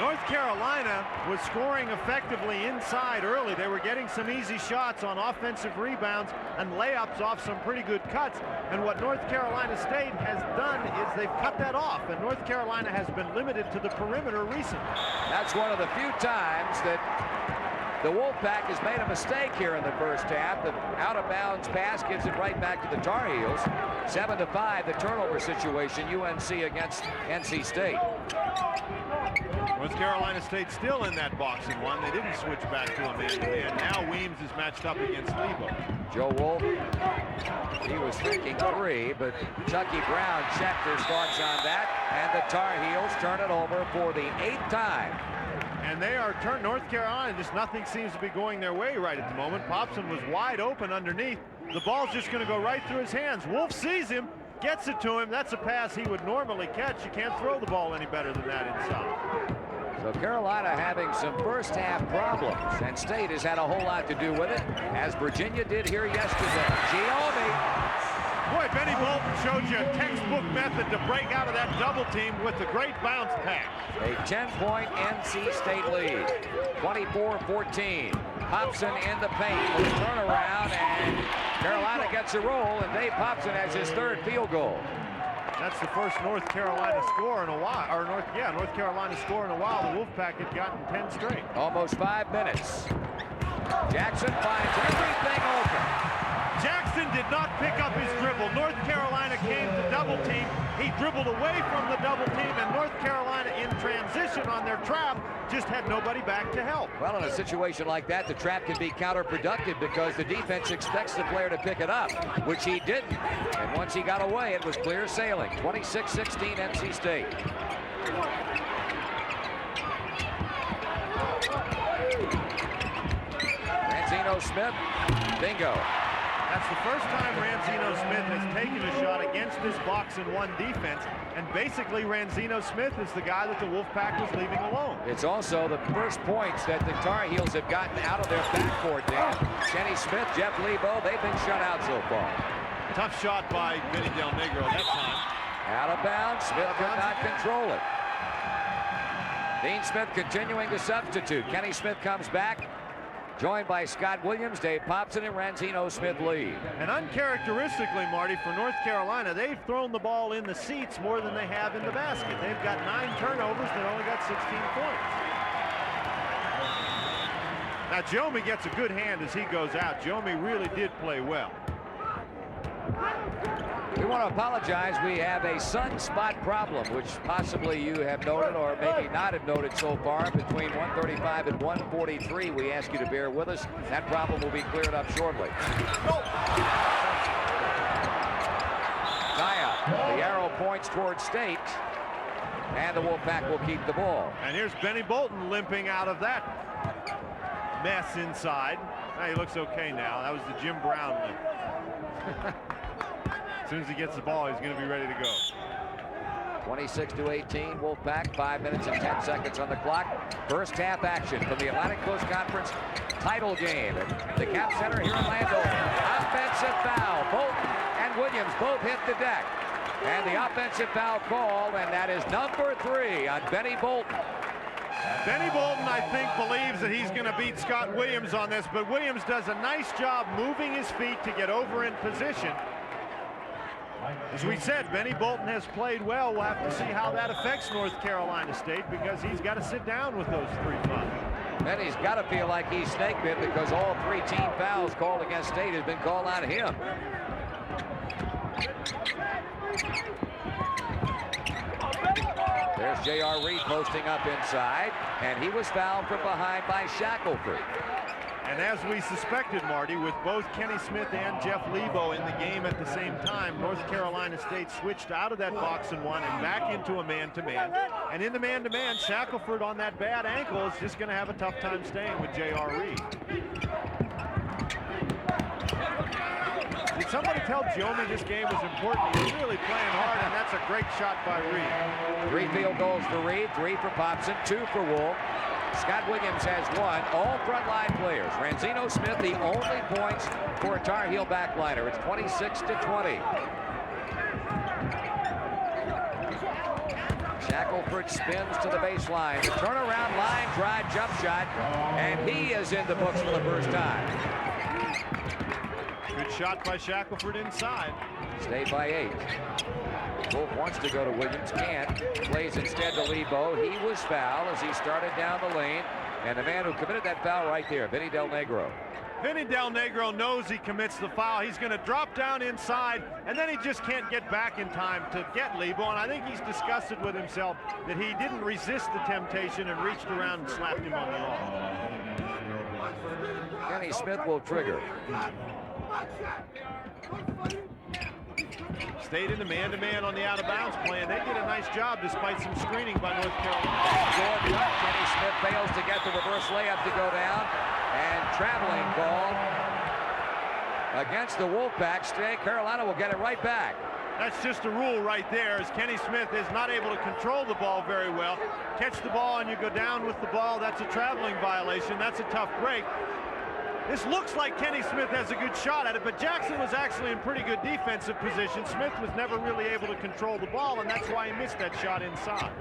North Carolina was scoring effectively inside early. They were getting some easy shots on offensive rebounds and layups off some pretty good cuts. And what North Carolina State has done is they've cut that off, and North Carolina has been limited to the perimeter recently. That's one of the few times that the Wolfpack has made a mistake here in the first half. The out-of-bounds pass gives it right back to the Tar Heels. 7-5, the turnover situation, UNC against NC State. North Carolina State still in that box and one. They didn't switch back to a man-to-man. Now Weems is matched up against Lebo. Joe Wolf, he was thinking three, but Chucky Brown checked his thoughts on that, and the Tar Heels turn it over for the 8th time. And they are turned. North Carolina, just nothing seems to be going their way right at the moment. Popson was wide open underneath. The ball's just going to go right through his hands. Wolf sees him, gets it to him. That's a pass he would normally catch. You can't throw the ball any better than that inside. So Carolina having some first half problems, and State has had a whole lot to do with it, as Virginia did here yesterday. Giolmi. Boy, Benny Bolton showed you a textbook method to break out of that double team with the great bounce pass. A 10-point NC State lead, 24-14. Popson in the paint for the turnaround, and Carolina gets a roll, and Dave Popson has his 3rd field goal. That's the first North Carolina score in a while, or North Carolina score in a while. The Wolfpack had gotten 10 straight. Almost 5 minutes. Jackson finds everything open. Jackson did not pick up his dribble. North Carolina came to double team. He dribbled away from the double team, and North Carolina in transition on their trap just had nobody back to help. Well, in a situation like that, the trap can be counterproductive because the defense expects the player to pick it up, which he didn't. And once he got away, it was clear sailing. 26-16 NC State. Ranzino Smith, bingo. That's the first time Ranzino Smith has taken a shot against this box and one defense, and basically Ranzino Smith is the guy that the Wolfpack was leaving alone. It's also the first points that the Tar Heels have gotten out of their backcourt, Dan. Kenny Smith, Jeff Lebo, they've been shut out so far. Tough shot by Vinny Del Negro that time. Out of bounds, Smith could not control it. Dean Smith continuing to substitute. Kenny Smith comes back, joined by Scott Williams, Dave Popson, and Ranzino Smith lead. And uncharacteristically, Marty, for North Carolina, they've thrown the ball in the seats more than they have in the basket. They've got 9 turnovers, they only got 16 points. Now, Jomi gets a good hand as he goes out. Jomi really did play well. We want to apologize. We have a sunspot problem, which possibly you have noted or maybe not have noted so far. Between 135 and 143, we ask you to bear with us. That problem will be cleared up shortly. Tie-up. The arrow points towards State, and the Wolfpack will keep the ball. And here's Benny Bolton limping out of that mess inside. Now he looks okay now. That was the Jim Brown limp. As soon as he gets the ball, he's going to be ready to go. 26-18, Wolfpack, 5 minutes and 10 seconds on the clock. First half action from the Atlantic Coast Conference title game at the Cap Center here in Landover. Offensive foul. Bolton and Williams both hit the deck. And the offensive foul called, and that is number 3 on Benny Bolton. Benny Bolton, I think, believes that he's going to beat Scott Williams on this, but Williams does a nice job moving his feet to get over in position. As we said, Benny Bolton has played well. We'll have to see how that affects North Carolina State because he's got to sit down with those 3 fouls. Benny's got to feel like he's snake bit because all 3 team fouls called against State has been called on him. There's J.R. Reed posting up inside, and he was fouled from behind by Shackelford. And as we suspected, Marty, with both Kenny Smith and Jeff Lebo in the game at the same time, North Carolina State switched out of that box and 1 and back into a man-to-man. And in the man-to-man, Shackelford on that bad ankle is just going to have a tough time staying with J.R. Reed. Did somebody tell Jomi this game was important? He's really playing hard, and that's a great shot by Reed. 3 field goals for Reed, 3 for Popson, 2 for Wolf. Scott Williams has 1. All frontline players. Ranzino Smith, the only points for a Tar Heel backliner. It's 26-20. Shackelford spins to the baseline. The turnaround line drive jump shot, and he is in the books for the first time. Good shot by Shackelford inside. Stayed by 8. Wolf wants to go to Williams, can't. Plays instead to Lebo. He was fouled as he started down the lane. And the man who committed that foul right there, Vinny Del Negro. Vinny Del Negro knows he commits the foul. He's going to drop down inside, and then he just can't get back in time to get Lebo. And I think he's disgusted with himself that he didn't resist the temptation and reached around and slapped him on the arm. Kenny Smith will trigger. Stayed in the man-to-man on the out-of-bounds play, and they did a nice job despite some screening by North Carolina. Good cut. Kenny Smith fails to get the reverse layup to go down, and traveling ball against the Wolfpack. State Carolina will get it right back. That's just a rule right there, as Kenny Smith is not able to control the ball very well. Catch the ball and you go down with the ball, that's a traveling violation. That's a tough break. This looks like Kenny Smith has a good shot at it, but Jackson was actually in pretty good defensive position. Smith was never really able to control the ball, and that's why he missed that shot inside.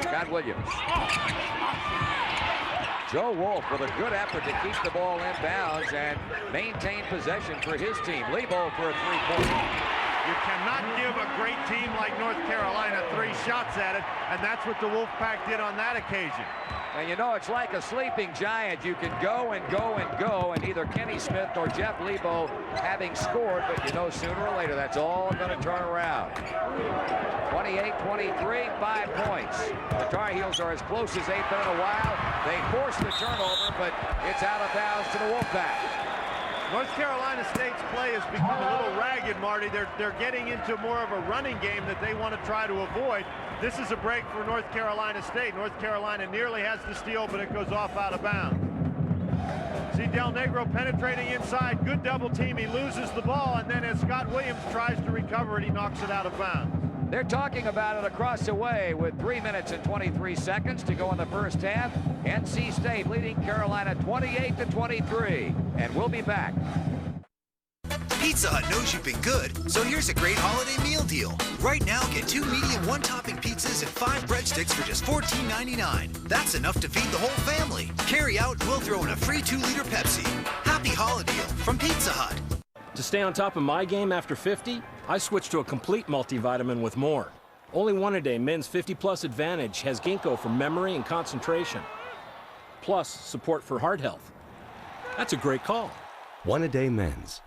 Scott Williams. Joe Wolf with a good effort to keep the ball in bounds and maintain possession for his team. Lebo for a 3-pointer. You cannot give a great team like North Carolina 3 shots at it, and that's what the Wolfpack did on that occasion. And you know, it's like a sleeping giant. You can go and go and go, and either Kenny Smith or Jeff Lebo having scored, but you know sooner or later that's all going to turn around. 28-23, 5 points. The Tar Heels are as close as they've been in a while. They force the turnover, but it's out of bounds to the Wolfpack. North Carolina State's play has become a little ragged, Marty. They're getting into more of a running game that they want to try to avoid. This is a break for North Carolina State. North Carolina nearly has the steal, but it goes off out of bounds. See Del Negro penetrating inside. Good double team. He loses the ball, and then as Scott Williams tries to recover it, he knocks it out of bounds. They're talking about it across the way with 3 minutes and 23 seconds to go in the first half. NC State leading Carolina 28-23, and we'll be back. Pizza Hut knows you've been good, so here's a great holiday meal deal. Right now, get 2 medium 1-topping pizzas and 5 breadsticks for just $14.99. That's enough to feed the whole family. Carry out, we'll throw in a free 2-liter Pepsi. Happy holiday deal from Pizza Hut. To stay on top of my game after 50, I switched to a complete multivitamin with more. Only one a day men's 50+ Advantage has ginkgo for memory and concentration, plus support for heart health. That's a great call. One a day men's.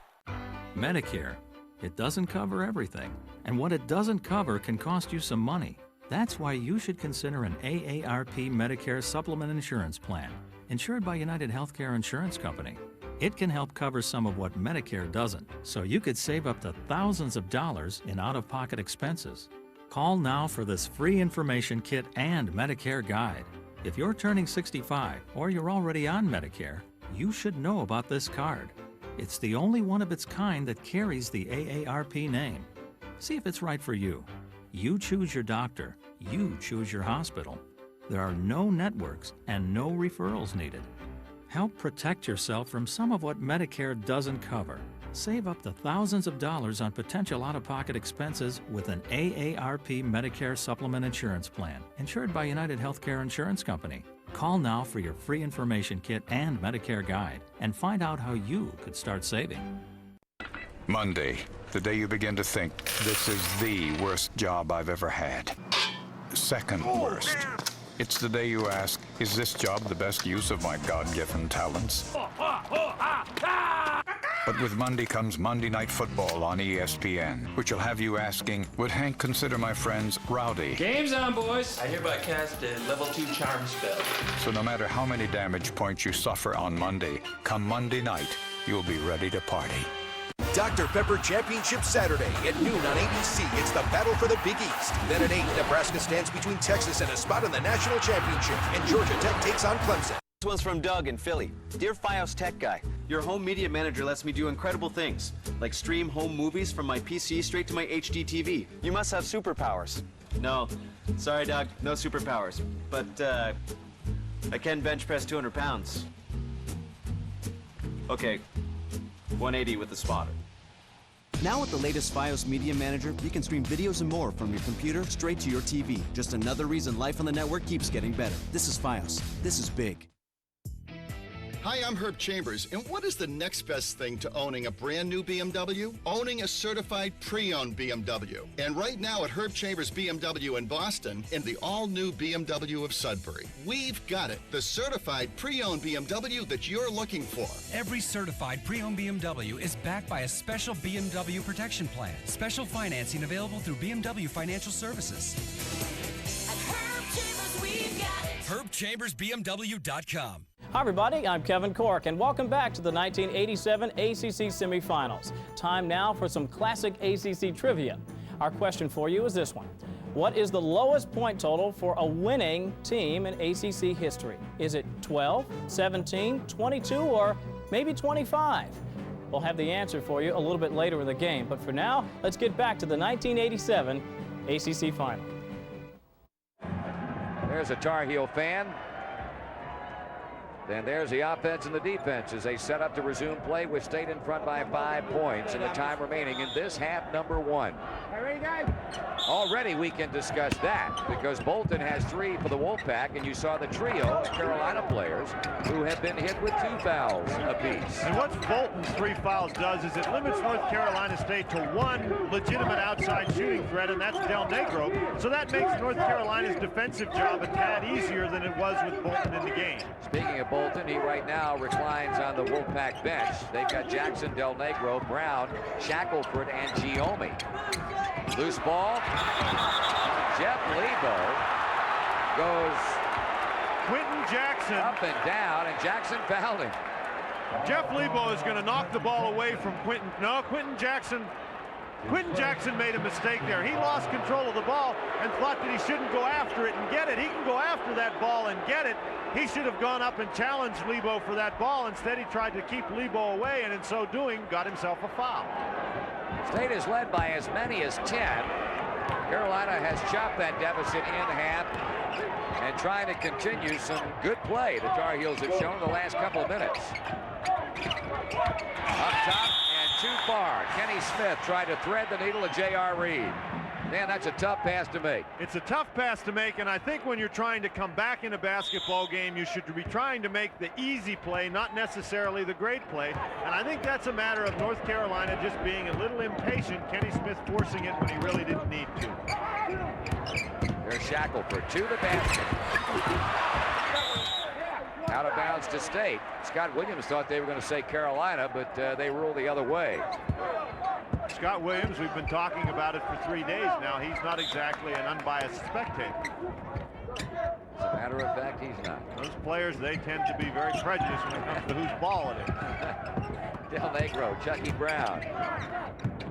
Medicare. It doesn't cover everything, and what it doesn't cover can cost you some money. That's why you should consider an AARP Medicare Supplement Insurance Plan, insured by United Healthcare Insurance Company. It can help cover some of what Medicare doesn't, so you could save up to thousands of dollars in out-of-pocket expenses. Call now for this free information kit and Medicare guide. If you're turning 65 or you're already on Medicare, you should know about this card. It's the only one of its kind that carries the AARP name. See if it's right for you. You choose your doctor. You choose your hospital. There are no networks and no referrals needed. Help protect yourself from some of what Medicare doesn't cover. Save up to thousands of dollars on potential out-of-pocket expenses with an AARP Medicare Supplement Insurance Plan, insured by United Healthcare Insurance Company. Call now for your free information kit and Medicare guide, and find out how you could start saving. Monday, the day you begin to think, this is the worst job I've ever had. Second worst. It's the day you ask, is this job the best use of my God-given talents? But with Monday comes Monday Night Football on ESPN, which will have you asking, would Hank consider my friends rowdy? Game's on, boys. I hereby cast a level 2 charm spell. So no matter how many damage points you suffer on Monday, come Monday night, you'll be ready to party. Dr. Pepper Championship Saturday at noon on ABC. It's the battle for the Big East. Then at 8, Nebraska stands between Texas and a spot in the national championship. And Georgia Tech takes on Clemson. This one's from Doug in Philly. Dear FiOS Tech Guy, your home media manager lets me do incredible things, like stream home movies from my PC straight to my HD TV. You must have superpowers. No, sorry Doug, no superpowers. But I can bench press 200 pounds. Okay, 180 with the spotter. Now with the latest FiOS Media Manager, you can stream videos and more from your computer straight to your TV. Just another reason life on the network keeps getting better. This is FiOS. This is big. Hi, I'm Herb Chambers, and what is the next best thing to owning a brand new BMW? Owning a certified pre-owned BMW. And right now at Herb Chambers BMW in Boston, in the all-new BMW of Sudbury, we've got it, the certified pre-owned BMW that you're looking for. Every certified pre-owned BMW is backed by a special BMW protection plan. Special financing available through BMW Financial Services. At Herb Chambers, we've got it. HerbChambersBMW.com. Hi everybody, I'm Kevin Cork and welcome back to the 1987 ACC semifinals. Time now for some classic ACC trivia. Our question for you is this one. What is the lowest point total for a winning team in ACC history? Is it 12, 17, 22, or maybe 25? We'll have the answer for you a little bit later in the game, but for now, let's get back to the 1987 ACC final. There's a Tar Heel fan. Then there's the offense and the defense as they set up to resume play with State in front by 5 points and the time remaining in this half number 1. Already we can discuss that because Bolton has 3 for the Wolfpack, and you saw the trio of Carolina players who have been hit with 2 fouls apiece. And what Bolton's 3 fouls does is it limits North Carolina State to 1 legitimate outside shooting threat, and that's Del Negro. So that makes North Carolina's defensive job a tad easier than it was with Bolton in the game. Speaking of Bolton, he right now reclines on the Wolfpack bench. They've got Jackson, Del Negro, Brown, Shackelford, and Giome. Loose ball. Jeff Lebo goes Quentin Jackson up and down, and Jackson fouled him. Jeff Lebo is going to knock the ball away from Quentin. No, Quentin Jackson made a mistake there. He lost control of the ball and thought that he shouldn't go after it and get it. He can go after that ball and get it. He should have gone up and challenged Lebo for that ball. Instead, he tried to keep Lebo away, and in so doing, got himself a foul. State is led by as many as 10. Carolina has chopped that deficit in half and trying to continue some good play the Tar Heels have shown the last couple of minutes. Up top and too far. Kenny Smith tried to thread the needle of J.R. Reed. Man, that's a tough pass to make. It's a tough pass to make, and I think when you're trying to come back in a basketball game, you should be trying to make the easy play, not necessarily the great play. And I think that's a matter of North Carolina just being a little impatient, Kenny Smith forcing it when he really didn't need to. There's Shackelford to the basket. Out of bounds to State. Scott Williams thought they were going to say Carolina, but they ruled the other way. Scott Williams, we've been talking about it for 3 days now. He's not exactly an unbiased spectator. As a matter of fact, he's not. Those players, they tend to be very prejudiced when it comes to whose ball it is. Del Negro, Chucky Brown.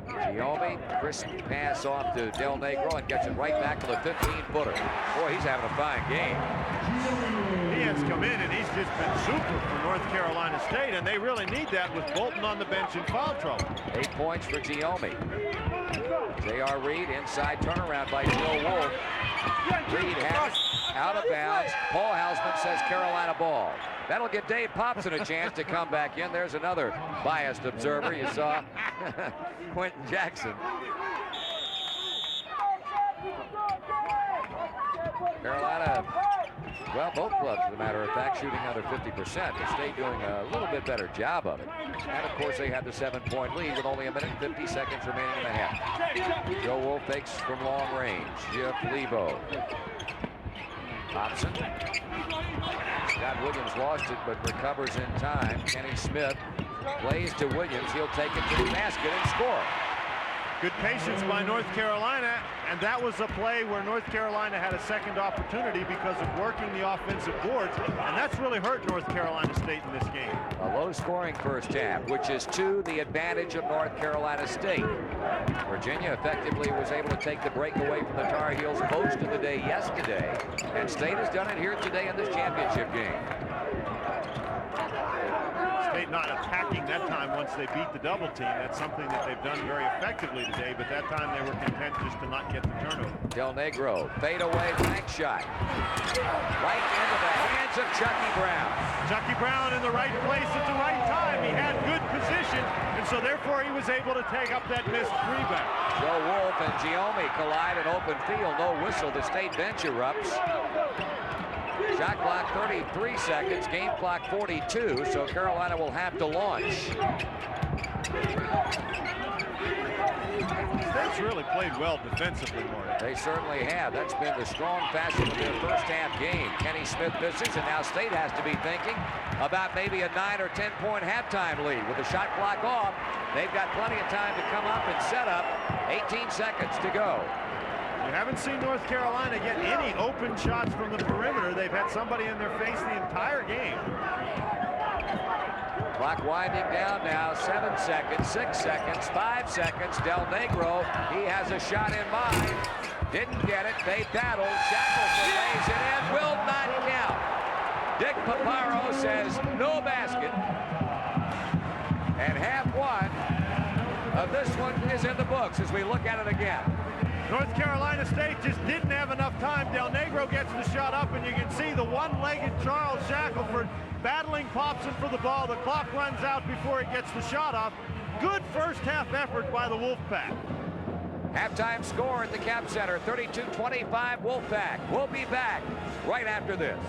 Giome, crisp pass off to Del Negro and gets it right back to the 15-footer. Boy, he's having a fine game. He has come in and he's just been super for North Carolina State, and they really need that with Bolton on the bench in foul trouble. 8 points for Giome. J.R. Reed, inside turnaround by Joe Wolf. Reed has it out of bounds. Paul Hausman says Carolina ball. That'll give Dave Popson a chance to come back in. There's another biased observer. You saw Quentin Jackson. Carolina Well, both clubs, as a matter of fact, shooting under 50%. The State doing a little bit better job of it. And, of course, they had the 7-point lead with only a minute and 50 seconds remaining in the half. Joe Wolf fakes from long range. Jeff Lebo. Thompson. Scott Williams lost it, but recovers in time. Kenny Smith plays to Williams. He'll take it to the basket and score. Good patience by North Carolina, and that was a play where North Carolina had a second opportunity because of working the offensive boards, and that's really hurt North Carolina State in this game. A low-scoring first half, which is to the advantage of North Carolina State. Virginia effectively was able to take the break away from the Tar Heels most of the day yesterday, and State has done it here today in this championship game. State not attacking that time once they beat the double team. That's something that they've done very effectively today, but that time they were content just to not get the turnover. Del Negro, fade away, blank shot. Right into the hands of Chucky Brown. Chucky Brown in the right place at the right time. He had good position, and so therefore he was able to take up that missed rebound. Joe Wolf and Giommi collide in open field. No whistle. The State bench erupts. Shot clock 33 seconds, game clock 42, so Carolina will have to launch. State's really played well defensively, Marty. They certainly have. That's been the strong facet of their first half game. Kenny Smith misses, and now State has to be thinking about maybe a 9 or 10 point halftime lead. With the shot clock off, they've got plenty of time to come up and set up. 18 seconds to go. You haven't seen North Carolina get any open shots from the perimeter. They've had somebody in their face the entire game. Clock winding down now. 7 seconds, 6 seconds, 5 seconds. Del Negro, he has a shot in mind. Didn't get it. They battle. Shackleton lays it in. Will not count. Dick Paparo says no basket. And half one of this one is in the books as we look at it again. North Carolina State just didn't have enough time. Del Negro gets the shot up, and you can see the one-legged Charles Shackelford battling Popson for the ball. The clock runs out before it gets the shot off. Good first half effort by the Wolfpack. Halftime score at the Cap Center, 32-25 Wolfpack. We'll be back right after this.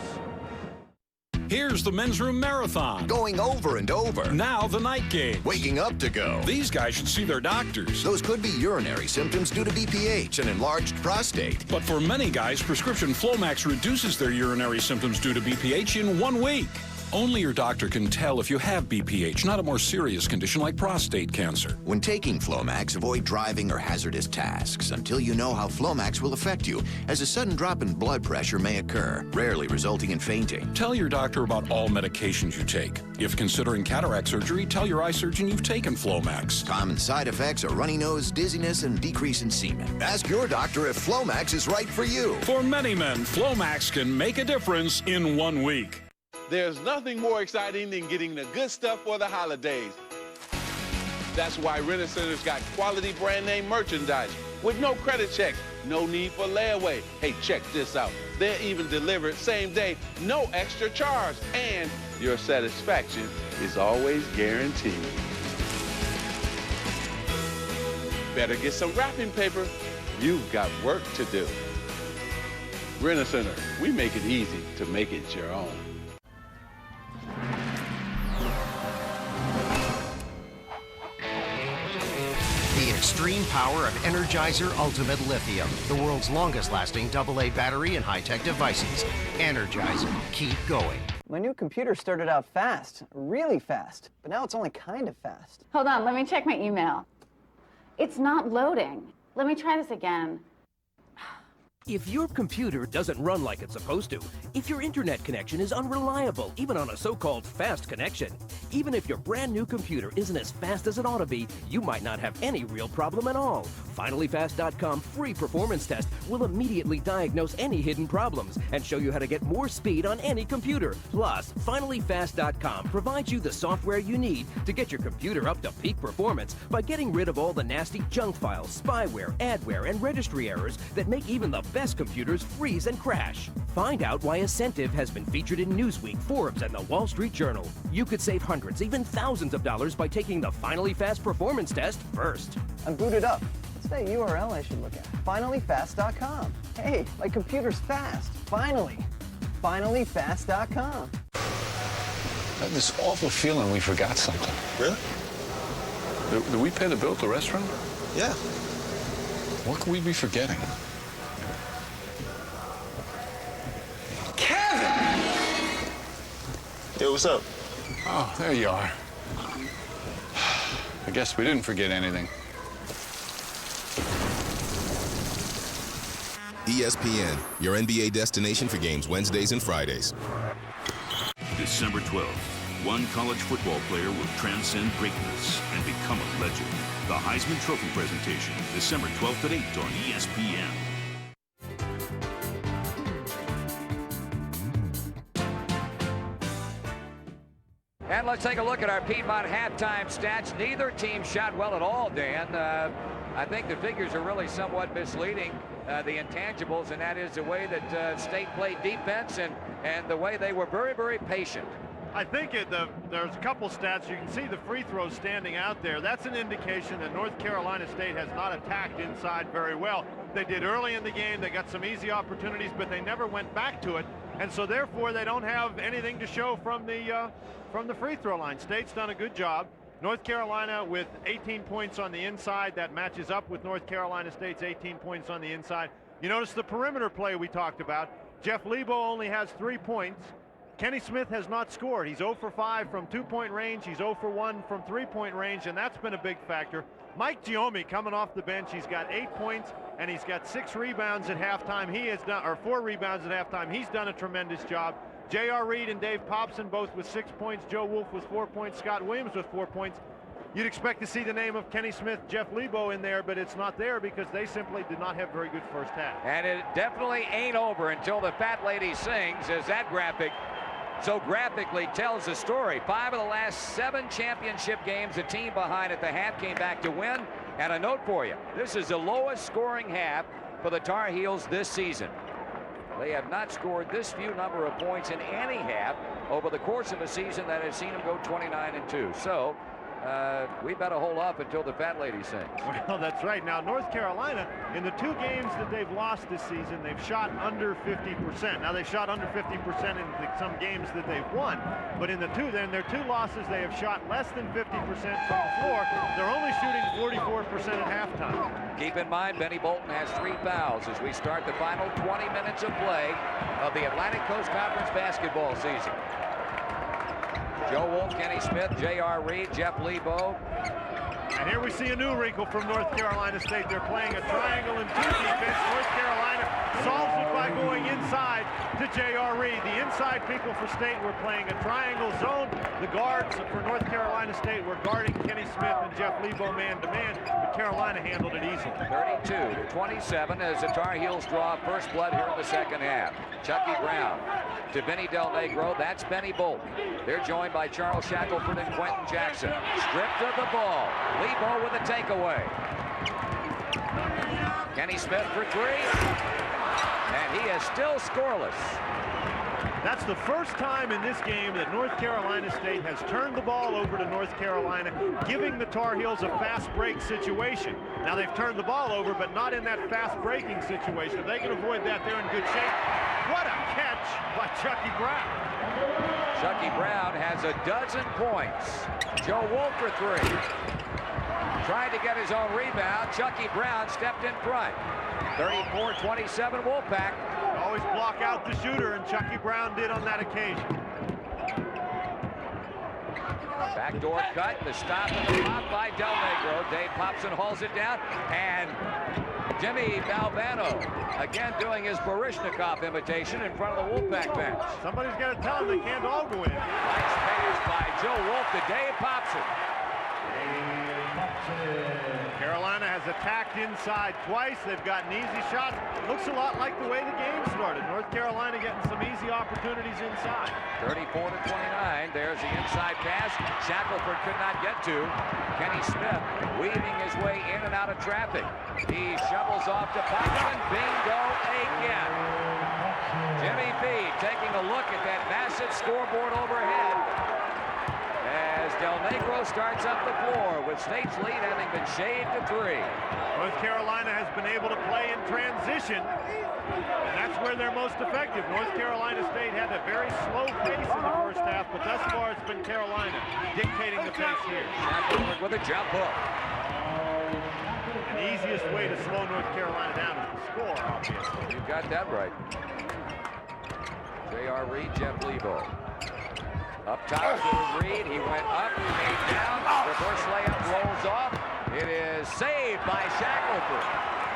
Here's the men's room marathon. Going over and over. Now the night game. Waking up to go. These guys should see their doctors. Those could be urinary symptoms due to BPH and enlarged prostate. But for many guys, prescription Flomax reduces their urinary symptoms due to BPH in 1 week. Only your doctor can tell if you have BPH, not a more serious condition like prostate cancer. When taking Flomax, avoid driving or hazardous tasks until you know how Flomax will affect you, as a sudden drop in blood pressure may occur, rarely resulting in fainting. Tell your doctor about all medications you take. If considering cataract surgery, tell your eye surgeon you've taken Flomax. Common side effects are runny nose, dizziness, and decrease in semen. Ask your doctor if Flomax is right for you. For many men, Flomax can make a difference in 1 week. There's nothing more exciting than getting the good stuff for the holidays. That's why Rent-A-Center's got quality brand name merchandise with no credit check, no need for layaway. Hey, check this out. They're even delivered same day, no extra charge, and your satisfaction is always guaranteed. Better get some wrapping paper. You've got work to do. Rent-A-Center, we make it easy to make it your own. The extreme power of Energizer Ultimate Lithium, the world's longest-lasting AA battery in high-tech devices. Energizer, keep going. My new computer started out fast, really fast, but now it's only kind of fast. Hold on, let me check my email. It's not loading. Let me try this again. If your computer doesn't run like it's supposed to, if your internet connection is unreliable, even on a so-called fast connection, even if your brand new computer isn't as fast as it ought to be, you might not have any real problem at all. FinallyFast.com free performance test will immediately diagnose any hidden problems and show you how to get more speed on any computer. Plus, FinallyFast.com provides you the software you need to get your computer up to peak performance by getting rid of all the nasty junk files, spyware, adware, and registry errors that make even the best computers freeze and crash. Find out why Ascentive has been featured in Newsweek, Forbes, and the Wall Street Journal. You could save hundreds, even thousands of dollars by taking the Finally Fast performance test first. I'm booted up. What's that URL I should look at? FinallyFast.com. Hey, my computer's fast. Finally. finally fast.com. I have this awful feeling we forgot something. Really? Did we pay the bill at the restaurant? Yeah. What could we be forgetting? Hey, what's up? Oh, there you are. I guess we didn't forget anything. ESPN, your NBA destination for games Wednesdays and Fridays. December 12th, one college football player will transcend greatness and become a legend. The Heisman Trophy presentation, December 12th at 8 on ESPN. And let's take a look at our Piedmont halftime stats. Neither team shot well at all, Dan. I think the figures are really somewhat misleading, the intangibles, and that is the way that State played defense and the way they were very, very patient. I think there's a couple stats. You can see the free throws standing out there. That's an indication that North Carolina State has not attacked inside very well. They did early in the game. They got some easy opportunities, but they never went back to it. And so therefore they don't have anything to show from the free throw line. State's done a good job. North Carolina with 18 points on the inside. That matches up with North Carolina State's 18 points on the inside. You notice the perimeter play we talked about. Jeff Lebo only has 3 points. Kenny Smith has not scored. He's 0 for 5 from 2-point range. He's 0 for 1 from 3-point range, and that's been a big factor. Mike Giomi coming off the bench. He's got 8 points, and he's got 6 rebounds at halftime. He has done, or 4 rebounds at halftime. He's done a tremendous job. J.R. Reed and Dave Popson both with 6 points. Joe Wolf with 4 points. Scott Williams with 4 points. You'd expect to see the name of Kenny Smith, Jeff Lebo in there, but it's not there because they simply did not have very good first half. And it definitely ain't over until the fat lady sings, as that graphic so graphically tells the story. 5 of the last 7 championship games, the team behind at the half came back to win. And a note for you, this is the lowest scoring half for the Tar Heels this season. They have not scored this few number of points in any half over the course of a season that has seen them go 29-2. So we better hold off until the fat lady sings. Well, that's right. Now, North Carolina, in the 2 games that they've lost this season, they've shot under 50%. Now, they shot under 50% in some games that they've won, but in their 2 losses, they have shot less than 50% from the floor. They're only shooting 44% at halftime. Keep in mind, Benny Bolton has 3 fouls as we start the final 20 minutes of play of the Atlantic Coast Conference basketball season. Joe Wolf, Kenny Smith, J.R. Reed, Jeff Lebo. And here we see a new wrinkle from North Carolina State. They're playing a triangle and 2 defense. North Carolina solves it by going inside to J.R. Reed. The inside people for State were playing a triangle zone. The guards for North Carolina State were guarding Kenny Smith and Jeff Lebo man-to-man, but Carolina handled it easily. 32-27 as the Tar Heels draw first blood here in the second half. Chucky Brown to Vinny Del Negro. That's Benny Bolton. They're joined by Charles Shackelford and Quentin Jackson. Stripped of the ball. Lebo with a takeaway. Kenny Smith for 3. And he is still scoreless. That's the first time in this game that North Carolina State has turned the ball over to North Carolina, giving the Tar Heels a fast break situation. Now they've turned the ball over, but not in that fast breaking situation. If they can avoid that, they're in good shape. What a catch by Chucky Brown. Chucky Brown has 12 points. Joe Wolf for 3. Tried to get his own rebound. Chucky Brown stepped in front. 34-27 Wolfpack. Always block out the shooter, and Chucky Brown did on that occasion. Backdoor cut, the stop and the pop by Del Negro. Dave Popson hauls it down, and Jimmy Valvano again doing his Baryshnikov imitation in front of the Wolfpack bench. Somebody's got to tell them they can't all go in. Nice pass by Joe Wolf to Dave Popson. Carolina has attacked inside twice. They've gotten easy shots. Looks a lot like the way the game started. North Carolina getting some easy opportunities inside. 34-29. There's the inside pass. Shackelford could not get to. Kenny Smith weaving his way in and out of traffic. He shovels off to Popson. Bingo again. Jimmy B taking a look at that massive scoreboard overhead as Del Negro starts up the floor with State's lead having been shaved to 3. North Carolina has been able to play in transition, and that's where they're most effective. North Carolina State had a very slow pace in the first half, but thus far it's been Carolina dictating the pace here. Shackelford with a jump hook. The easiest way to slow North Carolina down is to score, obviously. You got that right. J.R. Reed, Jeff Lebo. Up top to Reed. He went up, made down. Reverse layup rolls off. It is saved by Shackelford.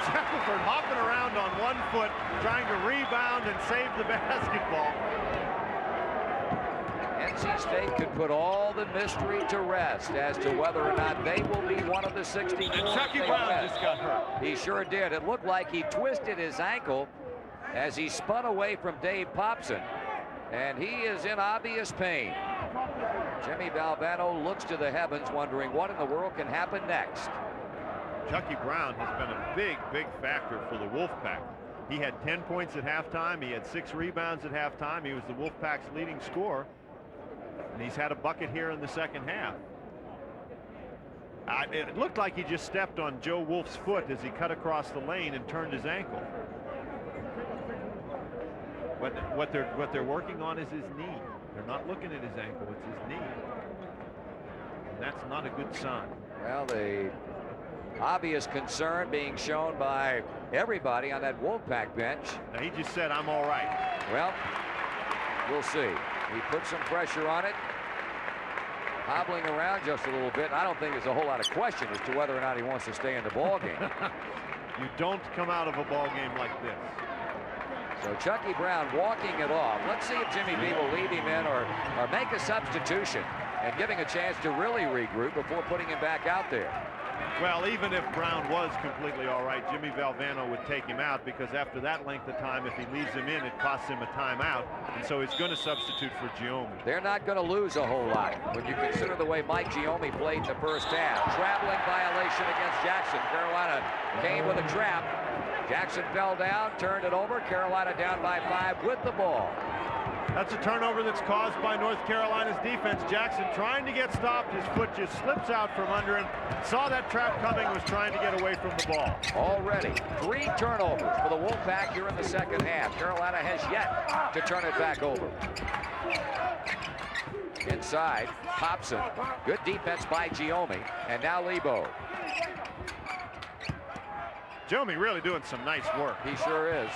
Shackelford hopping around on 1 foot, trying to rebound and save the basketball. NC State could put all the mystery to rest as to whether or not they will be one of the 64. And Chucky Brown just got hurt. He sure did. It looked like he twisted his ankle as he spun away from Dave Popson, and he is in obvious pain. Jimmy Valvano looks to the heavens wondering what in the world can happen next. Chucky Brown has been a big factor for the Wolfpack. He had 10 points at halftime. He had 6 rebounds at halftime. He was the Wolfpack's leading scorer, and he's had a bucket here in the second half. It looked like he just stepped on Joe Wolf's foot as he cut across the lane and turned his ankle. But what they're working on is his knee. They're not looking at his ankle, it's his knee. And that's not a good sign. Well, the obvious concern being shown by everybody on that Wolfpack bench. Now, he just said, I'm all right. Well, we'll see. He put some pressure on it, hobbling around just a little bit. I don't think there's a whole lot of question as to whether or not he wants to stay in the ball game. You don't come out of a ball game like this. So Chucky Brown walking it off. Let's see if Jimmy B will leave him in or make a substitution and giving a chance to really regroup before putting him back out there. Well, even if Brown was completely all right, Jimmy Valvano would take him out, because after that length of time, if he leaves him in, it costs him a timeout, and so he's going to substitute for Giomi. They're not going to lose a whole lot when you consider the way Mike Giomi played in the first half. Traveling violation against Jackson. Carolina came with a trap. Jackson fell down, turned it over. Carolina down by 5 with the ball. That's a turnover that's caused by North Carolina's defense. Jackson trying to get stopped. His foot just slips out from under him. Saw that trap coming, was trying to get away from the ball. Already 3 turnovers for the Wolfpack here in the second half. Carolina has yet to turn it back over. Inside, Popson. Good defense by Giomi. And now Lebo. Giomi really doing some nice work. He sure is.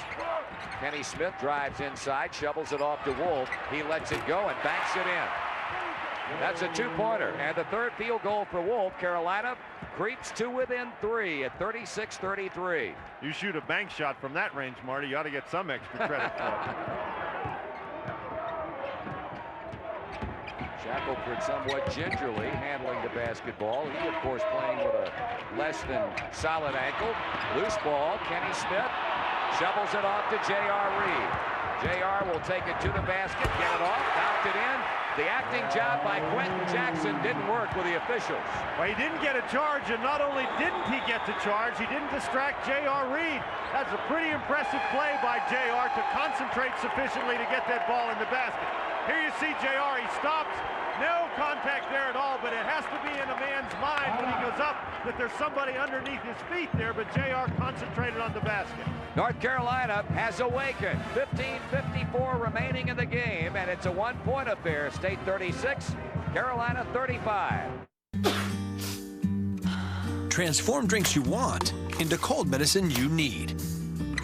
Kenny Smith drives inside, shovels it off to Wolf. He lets it go and banks it in. That's a 2-pointer, and the 3rd field goal for Wolf. Carolina creeps to within 3 at 36-33. You shoot a bank shot from that range, Marty, you ought to get some extra credit for it. Shackelford somewhat gingerly handling the basketball. He, of course, playing with a less than solid ankle. Loose ball, Kenny Smith shovels it off to J.R. Reed. J.R. will take it to the basket, get it off, knocked it in. The acting job by Quentin Jackson didn't work with the officials. Well, he didn't get a charge, and not only didn't he get the charge, he didn't distract J.R. Reed. That's a pretty impressive play by J.R. to concentrate sufficiently to get that ball in the basket. Here you see J.R. He stops. No contact there at all, but it has to be in a man's mind when he goes up that there's somebody underneath his feet there, but J.R. concentrated on the basket. North Carolina has awakened. 15:54 remaining in the game, and it's a 1-point affair. State 36, Carolina 35. Transform drinks you want into cold medicine you need.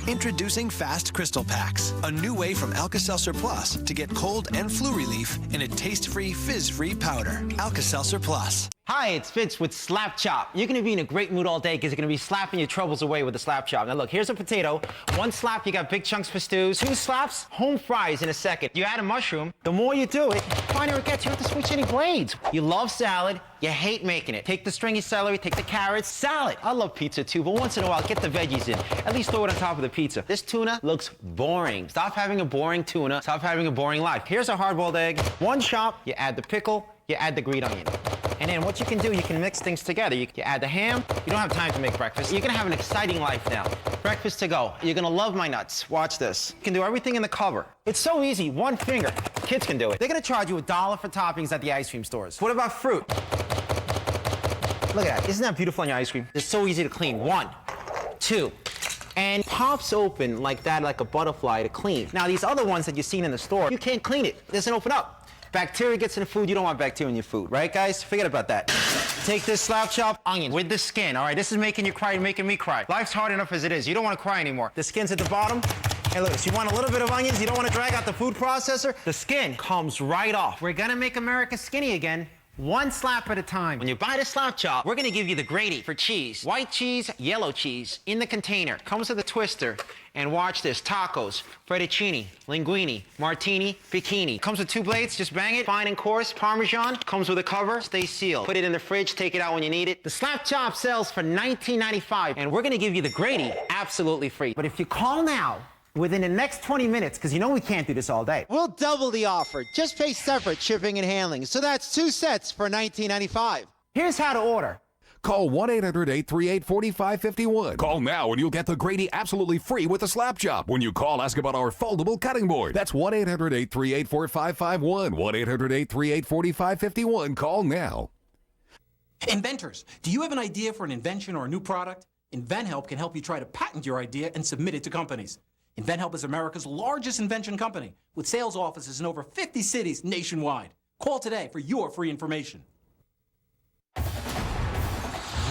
Introducing Fast Crystal Packs, a new way from Alka-Seltzer Plus to get cold and flu relief in a taste-free, fizz-free powder. Alka-Seltzer Plus. Hi, it's Fitz with Slap Chop. You're gonna be in a great mood all day because you're gonna be slapping your troubles away with the Slap Chop. Now look, here's a potato. 1 slap, you got big chunks for stews. 2 slaps, home fries in a second. You add a mushroom, the more you do it, the finer it gets. You don't have to switch any blades. You love salad, you hate making it. Take the stringy celery, take the carrots, salad. I love pizza too, but once in a while, get the veggies in. At least throw it on top of the pizza. This tuna looks boring. Stop having a boring tuna. Stop having a boring life. Here's a hard-boiled egg. 1 chop, you add the pickle, you add the green onion. And then what you can do, you can mix things together. You add the ham. You don't have time to make breakfast. You're gonna have an exciting life now. Breakfast to go. You're gonna love my nuts. Watch this. You can do everything in the cover. It's so easy, 1 finger. Kids can do it. They're gonna charge you $1 for toppings at the ice cream stores. What about fruit? Look at that. Isn't that beautiful on your ice cream? It's so easy to clean. 1, 2, and pops open like that, like a butterfly to clean. Now, these other ones that you've seen in the store, you can't clean it. It doesn't open up. Bacteria gets in the food. You don't want bacteria in your food, right, guys? Forget about that. Take this slap chop onion with the skin. All right, this is making you cry and making me cry. Life's hard enough as it is. You don't want to cry anymore. The skin's at the bottom. Hey, look, so you want a little bit of onions? You don't want to drag out the food processor? The skin comes right off. We're gonna make America skinny again. 1 slap at a time. When you buy the slap chop, we're gonna give you the grady for cheese. White cheese, yellow cheese, in the container. Comes with a twister. And watch this, tacos, fettuccine, linguine, martini, bikini. Comes with 2 blades, just bang it. Fine and coarse, Parmesan. Comes with a cover, stays sealed. Put it in the fridge, take it out when you need it. The slap chop sells for $19.95, and we're gonna give you the grady absolutely free. But if you call now, within the next 20 minutes, because you know we can't do this all day. We'll double the offer. Just pay separate shipping and handling. So that's 2 sets for $19.95. Here's how to order. Call 1-800-838-4551. Call now and you'll get the Grady absolutely free with the slap chop. When you call, ask about our foldable cutting board. That's 1-800-838-4551. 1-800-838-4551. Call now. Inventors, do you have an idea for an invention or a new product? InventHelp can help you try to patent your idea and submit it to companies. InventHelp is America's largest invention company with sales offices in over 50 cities nationwide. Call today for your free information.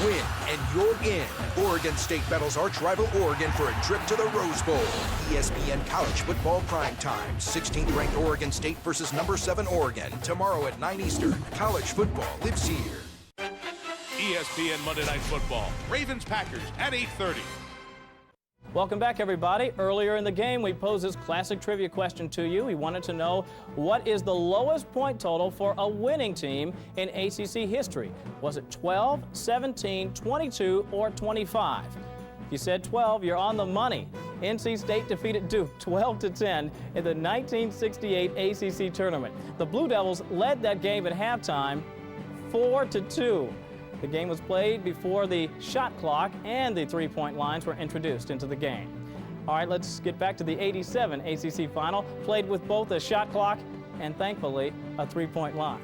Win and you're in. Oregon State battles arch rival Oregon for a trip to the Rose Bowl. ESPN College Football Prime Time. 16th ranked Oregon State versus number 7 Oregon. Tomorrow at 9 Eastern. College football lives here. ESPN Monday Night Football. Ravens-Packers at 8:30. Welcome back, everybody. Earlier in the game, we posed this classic trivia question to you. We wanted to know, what is the lowest point total for a winning team in ACC history? Was it 12, 17, 22, or 25? If you said 12, you're on the money. NC State defeated Duke 12-10 in the 1968 ACC tournament. The Blue Devils led that game at halftime 4-2. The game was played before the shot clock and the three-point lines were introduced into the game. All right, let's get back to the '87 ACC final, played with both a shot clock and, thankfully, a three-point line.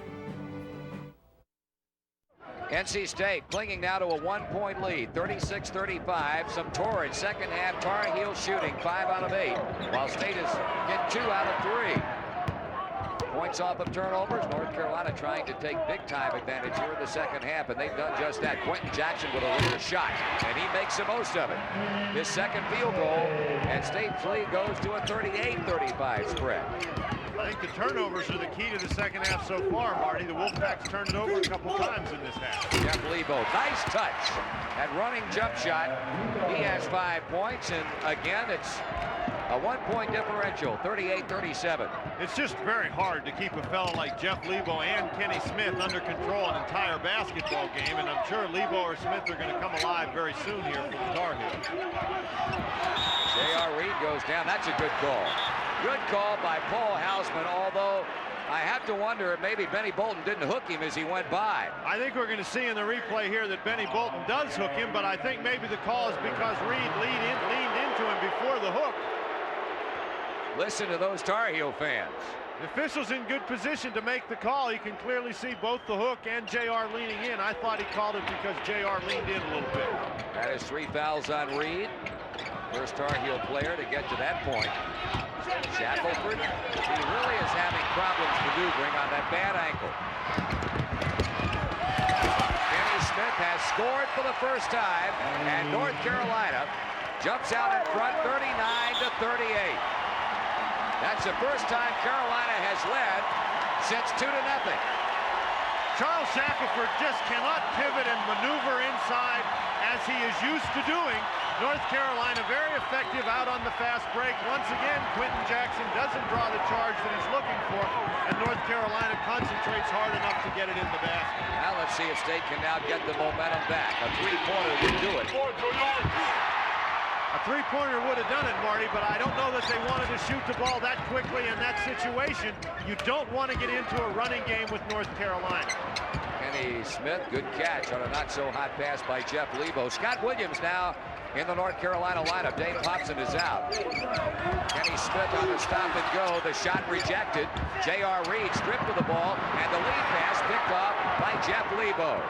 NC State clinging now to a 1-point lead, 36-35. Some torrid second half Tar Heel shooting, 5 out of 8, while State is getting 2 out of 3. Points off of turnovers. North Carolina trying to take big-time advantage here in the second half, and they've done just that. Quentin Jackson with a rear shot, and he makes the most of it. His second field goal, and State's lead goes to a 38-35 spread. I think the turnovers are the key to the second half so far, Marty. The Wolfpack's turned it over a couple times in this half. Jeff Lebo, nice touch. That running jump shot, he has 5 points, and again, it's a 1-point differential, 38-37. It's just very hard to keep a fellow like Jeff Lebo and Kenny Smith under control an entire basketball game, and I'm sure Lebo or Smith are going to come alive very soon here from Tar Heel. J.R. Reed goes down. That's a good call. Good call by Paul Hausman, although I have to wonder if maybe Benny Bolton didn't hook him as he went by. I think we're going to see in the replay here that Benny Bolton does hook him, but I think maybe the call is because Reed leaned into him before the hook. Listen to those Tar Heel fans. The official's in good position to make the call. You can clearly see both the hook and JR leaning in. I thought he called it because JR leaned in a little bit. That is 3 fouls on Reed. First Tar Heel player to get to that point. Shackelford, he really is having problems maneuvering on that bad ankle. Kenny Smith has scored for the first time, and North Carolina jumps out in front 39-38. That's the first time Carolina has led since 2-0. Charles Shackelford just cannot pivot and maneuver inside as he is used to doing. North Carolina very effective out on the fast break. Once again, Quentin Jackson doesn't draw the charge that he's looking for, and North Carolina concentrates hard enough to get it in the basket. Now let's see if State can now get the momentum back. A three-pointer would do it. A three-pointer would have done it, Marty, but I don't know that they wanted to shoot the ball that quickly in that situation. You don't want to get into a running game with North Carolina. Kenny Smith, good catch on a not-so-hot pass by Jeff Lebo. Scott Williams now in the North Carolina lineup. Dave Hobson is out. Kenny Smith on the stop and go. The shot rejected. J.R. Reed stripped of the ball, and the lead pass picked off by Jeff Lebo.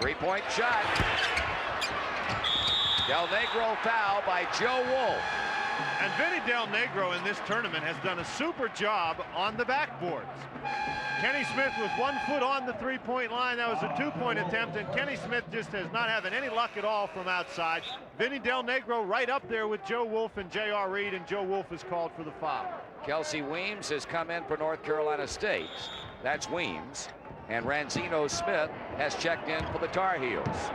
Three-point shot. Del Negro foul by Joe Wolf. And Vinny Del Negro in this tournament has done a super job on the backboards. Kenny Smith with 1 foot on the three-point line. That was a two-point attempt, and Kenny Smith just is not having any luck at all from outside. Vinny Del Negro right up there with Joe Wolf and J.R. Reed, and Joe Wolf is called for the foul. Kelsey Weems has come in for North Carolina State. That's Weems. And Ranzino Smith has checked in for the Tar Heels.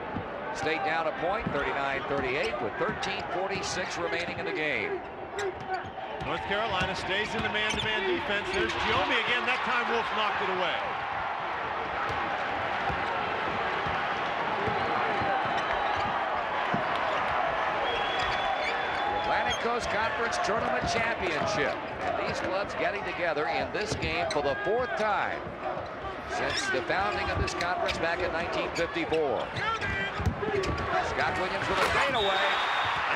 State down a point, 39-38, with 13:46 remaining in the game. North Carolina stays in the man-to-man defense. There's Giombi again. That time Wolf knocked it away. Atlantic Coast Conference Tournament Championship. And these clubs getting together in this game for the 4th time since the founding of this conference back in 1954. Scott Williams with a fadeaway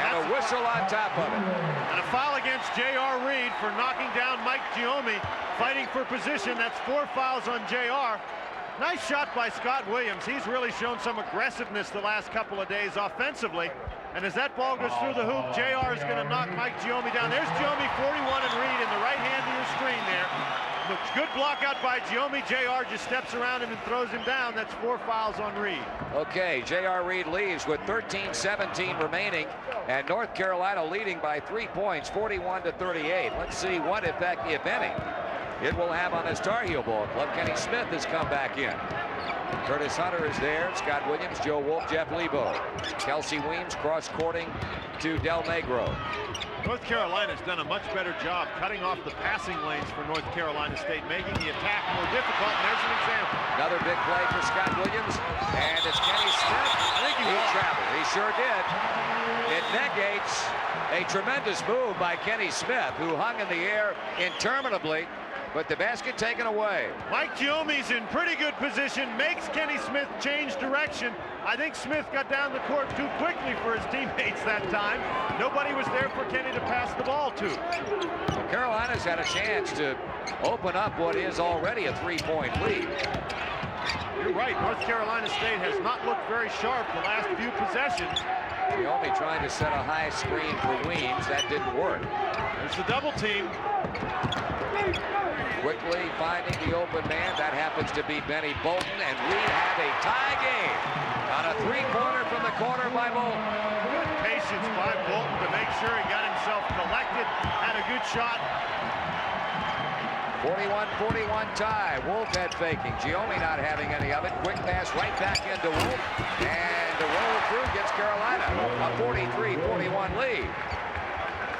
and a whistle on top of it. And a foul against J.R. Reed for knocking down Mike Giombi, fighting for position. That's 4 fouls on J.R. Nice shot by Scott Williams. He's really shown some aggressiveness the last couple of days offensively. And as that ball goes through the hoop, J.R. is going to knock Mike Giombi down. There's Giombi, 41, and Reed in the right hand of your screen there. Looks good block out by Giombi. J.R. just steps around him and throws him down. That's 4 fouls on Reed. Okay, J.R. Reed leaves with 13:17 remaining, and North Carolina leading by 3 points, 41-38. Let's see what effect, if any, it will have on this Tar Heel ball club. Kenny Smith has come back in. Curtis Hunter is there. Scott Williams, Joe Wolf, Jeff Lebo. Kelsey Weems cross-courting to Del Negro. North Carolina's done a much better job cutting off the passing lanes for North Carolina State, making the attack more difficult, and there's an example. Another big play for Scott Williams, and it's Kenny Smith. I think he traveled. He sure did. It negates a tremendous move by Kenny Smith, who hung in the air interminably, but the basket taken away. Mike Giombi's in pretty good position, makes Kenny Smith change direction. I think Smith got down the court too quickly for his teammates that time. Nobody was there for Kenny to pass the ball to. Well, Carolina's had a chance to open up what is already a 3-point lead. You're right, North Carolina State has not looked very sharp the last few possessions. Giombi trying to set a high screen for Weems. That didn't work. There's the double team. Quickly finding the open man. That happens to be Benny Bolton, and we have a tie game on a 3-pointer from the corner by Bolton. Good patience by Bolton to make sure he got himself collected. Had a good shot. 41-41 tie. Wolf head faking. Giombi not having any of it. Quick pass right back into Wolf, and the roll through gets Carolina a 43-41 lead.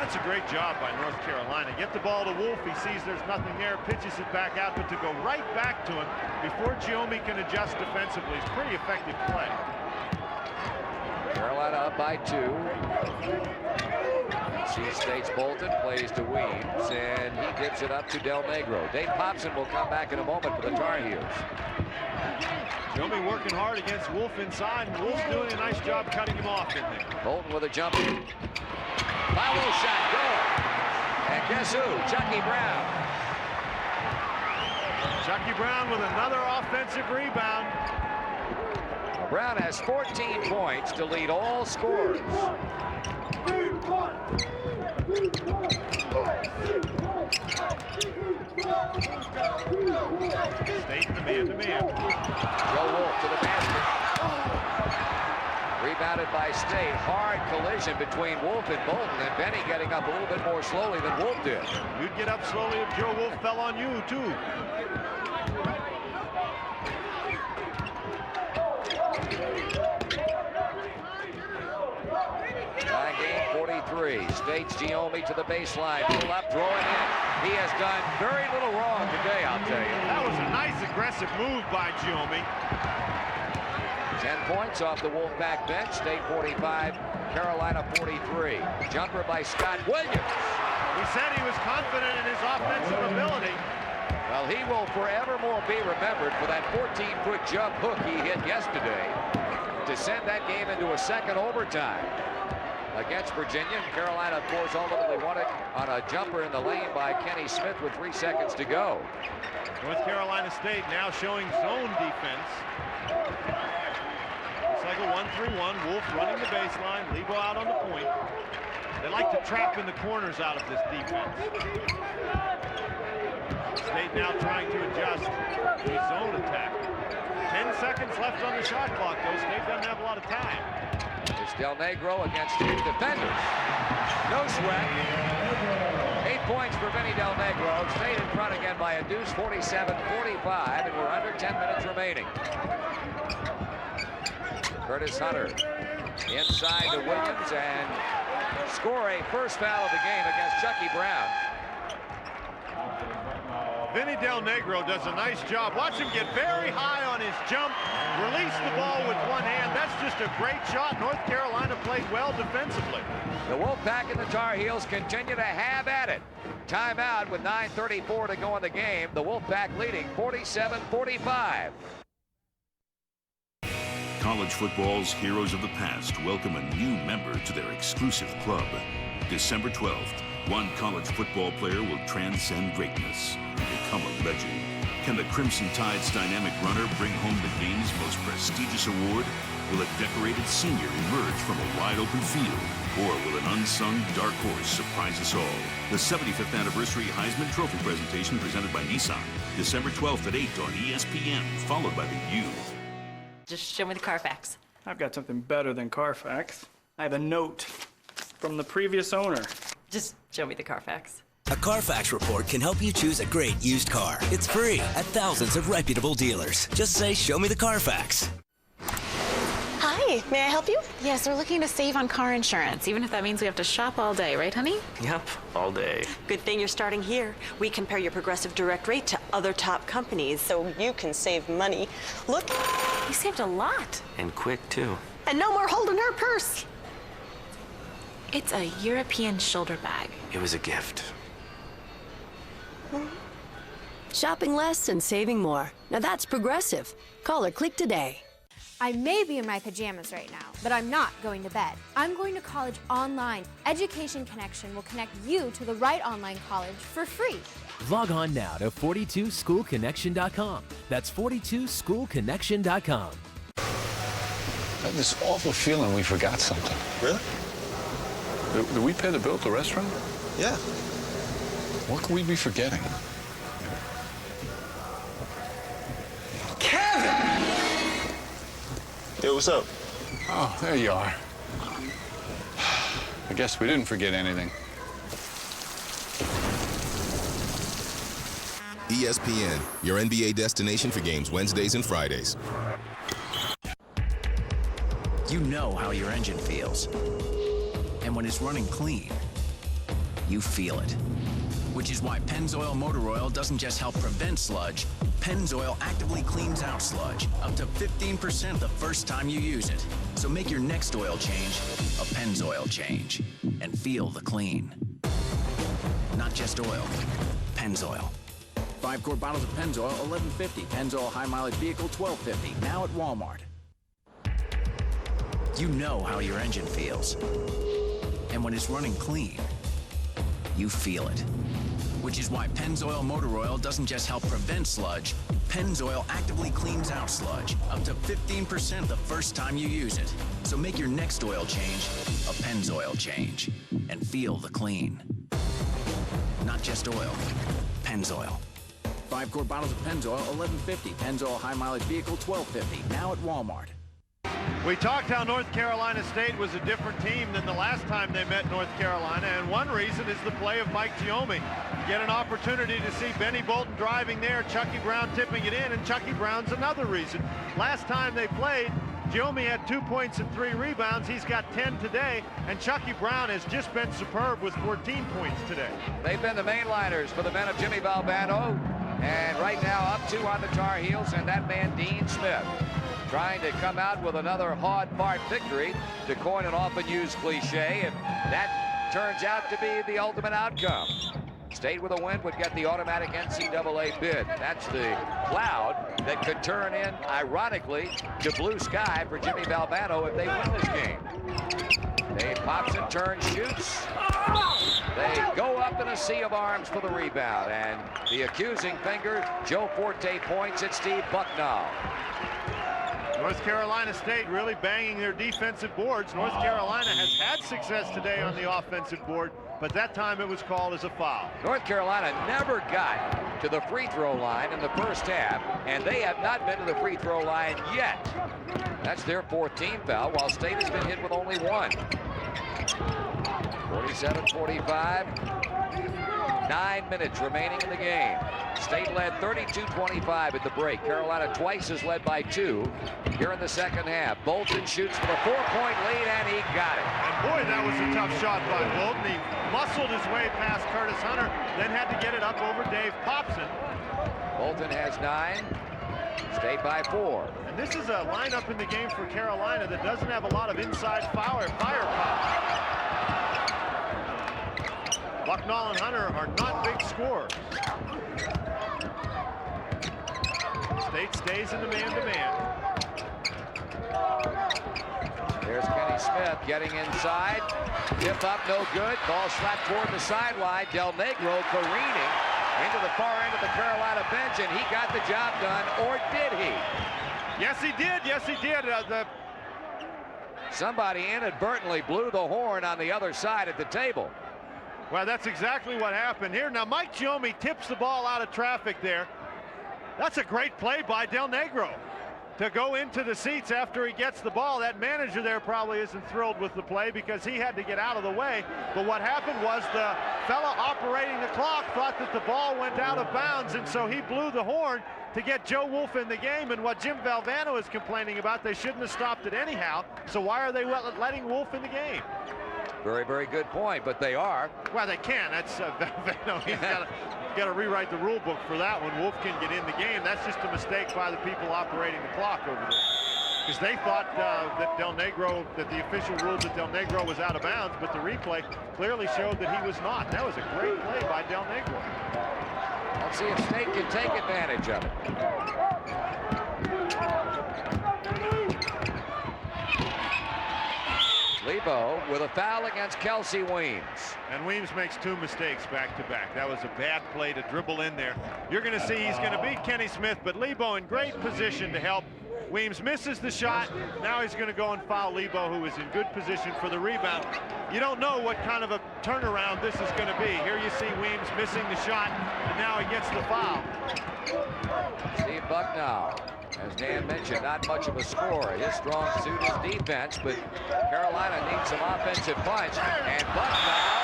That's a great job by North Carolina. Get the ball to Wolf. He sees there's nothing there, pitches it back out, but to go right back to him before Giombi can adjust defensively is pretty effective play. Carolina up by 2. NC State's Bolton plays to Weems, and he gives it up to Del Negro. Dave Hobson will come back in a moment for the Tar Heels. Giombi working hard against Wolf inside, and Wolf's doing a nice job cutting him off in there. Bolton with a jump. Follow shot, good. And guess who? Chucky Brown. Chucky Brown with another offensive rebound. Brown has 14 points to lead all scorers. State in the man-to-man. Joe Wolf to the basket. Rebounded by State. Hard collision between Wolf and Bolton, and Benny getting up a little bit more slowly than Wolf did. You'd get up slowly if Joe Wolf fell on you, too. Tie game 43. State's Giombi to the baseline. Pull up, throw it in. He has done very little wrong today, I'll tell you. That was a nice aggressive move by Giombi. 10 points off the Wolfpack bench. State 45, Carolina 43. Jumper by Scott Williams. He said he was confident in his offensive ability. Well, he will forevermore be remembered for that 14-foot jump hook he hit yesterday to send that game into a second overtime against Virginia. Carolina, of course, ultimately won it on a jumper in the lane by Kenny Smith with 3 seconds to go. North Carolina State now showing zone defense. It's like a 1-3-1. Wolf running the baseline. Lebo out on the point. They like to trap in the corners out of this defense. State now trying to adjust to a zone attack. 10 seconds left on the shot clock, though. State doesn't have a lot of time. It's Del Negro against 2 defenders. No sweat. 8 points for Vinny Del Negro. State in front again by a deuce, 47-45, and we're under 10 minutes remaining. Curtis Hunter inside to Williams and score a first foul of the game against Chucky Brown. Vinny Del Negro does a nice job. Watch him get very high on his jump, release the ball with one hand. That's just a great shot. North Carolina played well defensively. The Wolfpack and the Tar Heels continue to have at it. Timeout with 9:34 to go in the game. The Wolfpack leading 47-45. College football's heroes of the past welcome a new member to their exclusive club. December 12th, one college football player will transcend greatness and become a legend. Can the Crimson Tide's dynamic runner bring home the game's most prestigious award? Will a decorated senior emerge from a wide-open field? Or will an unsung dark horse surprise us all? The 75th anniversary Heisman Trophy presentation presented by Nissan. December 12th at 8 on ESPN, followed by the U. Just show me the Carfax. I've got something better than Carfax. I have a note from the previous owner. Just show me the Carfax. A Carfax report can help you choose a great used car. It's free at thousands of reputable dealers. Just say, show me the Carfax. Hi, may I help you? Yes, we're looking to save on car insurance, even if that means we have to shop all day, right, honey? Yep, all day. Good thing you're starting here. We compare your Progressive Direct rate to other top companies, so you can save money. Look, you saved a lot. And quick, too. And no more holding her purse. It's a European shoulder bag. It was a gift. Shopping less and saving more. Now that's Progressive. Call or click today. I may be in my pajamas right now, but I'm not going to bed. I'm going to college online. Education Connection will connect you to the right online college for free. Log on now to 42schoolconnection.com. That's 42schoolconnection.com. I have this awful feeling we forgot something. Really? Did we pay the bill at the restaurant? Yeah. What could we be forgetting? Hey, what's up? Oh, there you are. I guess we didn't forget anything. ESPN, your NBA destination for games Wednesdays and Fridays. You know how your engine feels. And when it's running clean, you feel it. Which is why Pennzoil Motor Oil doesn't just help prevent sludge. Pennzoil actively cleans out sludge, up to 15% the first time you use it. So make your next oil change a Pennzoil change and feel the clean. Not just oil, Pennzoil. 5 quart bottles of Pennzoil, $11.50. Pennzoil High Mileage Vehicle, $12.50. Now at Walmart. You know how your engine feels. And when it's running clean, you feel it. Which is why Pennzoil Motor Oil doesn't just help prevent sludge. Pennzoil actively cleans out sludge, up to 15% the first time you use it. So make your next oil change a Pennzoil change and feel the clean. Not just oil, Pennzoil. 5 quart bottles of Pennzoil, $11.50. Pennzoil High Mileage Vehicle, $12.50. Now at Walmart. We talked how North Carolina State was a different team than the last time they met North Carolina, and one reason is the play of Mike Giome. You get an opportunity to see Benny Bolton driving there, Chucky Brown tipping it in, and Chucky Brown's another reason. Last time they played, Giome had 2 points and 3 rebounds. He's got 10 today, and Chucky Brown has just been superb with 14 points today. They've been the mainliners for the men of Jimmy Valvano, and right now up 2 on the Tar Heels, and that man Dean Smith trying to come out with another hard-fought victory, to coin an often-used cliche, if that turns out to be the ultimate outcome. State with a win would get the automatic NCAA bid. That's the cloud that could turn in, ironically, to blue sky for Jimmy Valvano if they win this game. Dave Popson turns, shoots. They go up in a sea of arms for the rebound, and the accusing finger, Joe Forte, points at Steve Bucknall. North Carolina State really banging their defensive boards. North Carolina has had success today on the offensive board, but that time it was called as a foul. North Carolina never got to the free throw line in the first half, and they have not been to the free throw line yet. That's their 4th team foul, while State has been hit with only 1. 47-45. 9 minutes remaining in the game. State led 32-25 at the break. Carolina twice as led by 2 here in the second half. Bolton shoots for the 4-point lead, and he got it. And boy, that was a tough shot by Bolton. He muscled his way past Curtis Hunter, then had to get it up over Dave Popson. Bolton has 9. State by 4. And this is a lineup in the game for Carolina that doesn't have a lot of inside firepower. Bucknall and Hunter are not big scorers. State stays in the man-to-man. There's Kenny Smith getting inside. Tip up, no good. Ball slapped toward the sideline. Del Negro careening into the far end of the Carolina bench, and he got the job done, or did he? Yes, he did. Yes, he did. Somebody inadvertently blew the horn on the other side at the table. Well, that's exactly what happened here. Now, Mike Giommi tips the ball out of traffic there. That's a great play by Del Negro to go into the seats after he gets the ball. That manager there probably isn't thrilled with the play because he had to get out of the way. But what happened was the fella operating the clock thought that the ball went out of bounds, and so he blew the horn to get Joe Wolf in the game. And what Jim Valvano is complaining about, they shouldn't have stopped it anyhow. So why are they letting Wolf in the game? Very, very good point, but they are. Well, they can. That's Valvano. He's got to rewrite the rule book for that one. Wolf can get in the game. That's just a mistake by the people operating the clock over there, because they thought that the official ruled that Del Negro was out of bounds, but the replay clearly showed that he was not. That was a great play by Del Negro. Let's see if State can take advantage of it. Lebo with a foul against Kelsey Weems. And Weems makes 2 mistakes back-to-back. That was a bad play to dribble in there. You're going to see he's going to beat Kenny Smith, but Lebo in great position to help. Weems misses the shot. Now he's going to go and foul Lebo, who is in good position for the rebound. You don't know what kind of a turnaround this is going to be. Here you see Weems missing the shot, and now he gets the foul. Steve Bucknall, as Dan mentioned, not much of a scorer. His strong suit is defense, but Carolina needs some offensive punch. And Bucknall,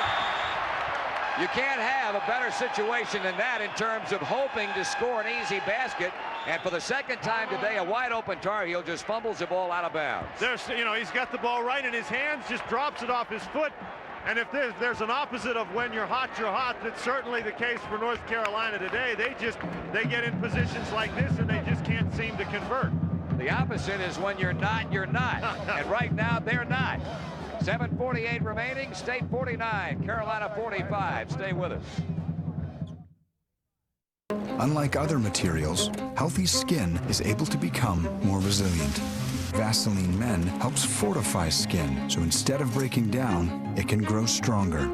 you can't have a better situation than that in terms of hoping to score an easy basket. And for the second time today, a wide open Tar Heel just fumbles the ball out of bounds. He's got the ball right in his hands, just drops it off his foot. And if there's an opposite of when you're hot, that's certainly the case for North Carolina today. They get in positions like this and they just can't seem to convert. The opposite is when you're not, you're not. And right now, they're not. 7:48 remaining, State 49, Carolina 45. Stay with us. Unlike other materials, healthy skin is able to become more resilient. Vaseline Men helps fortify skin, so instead of breaking down, it can grow stronger.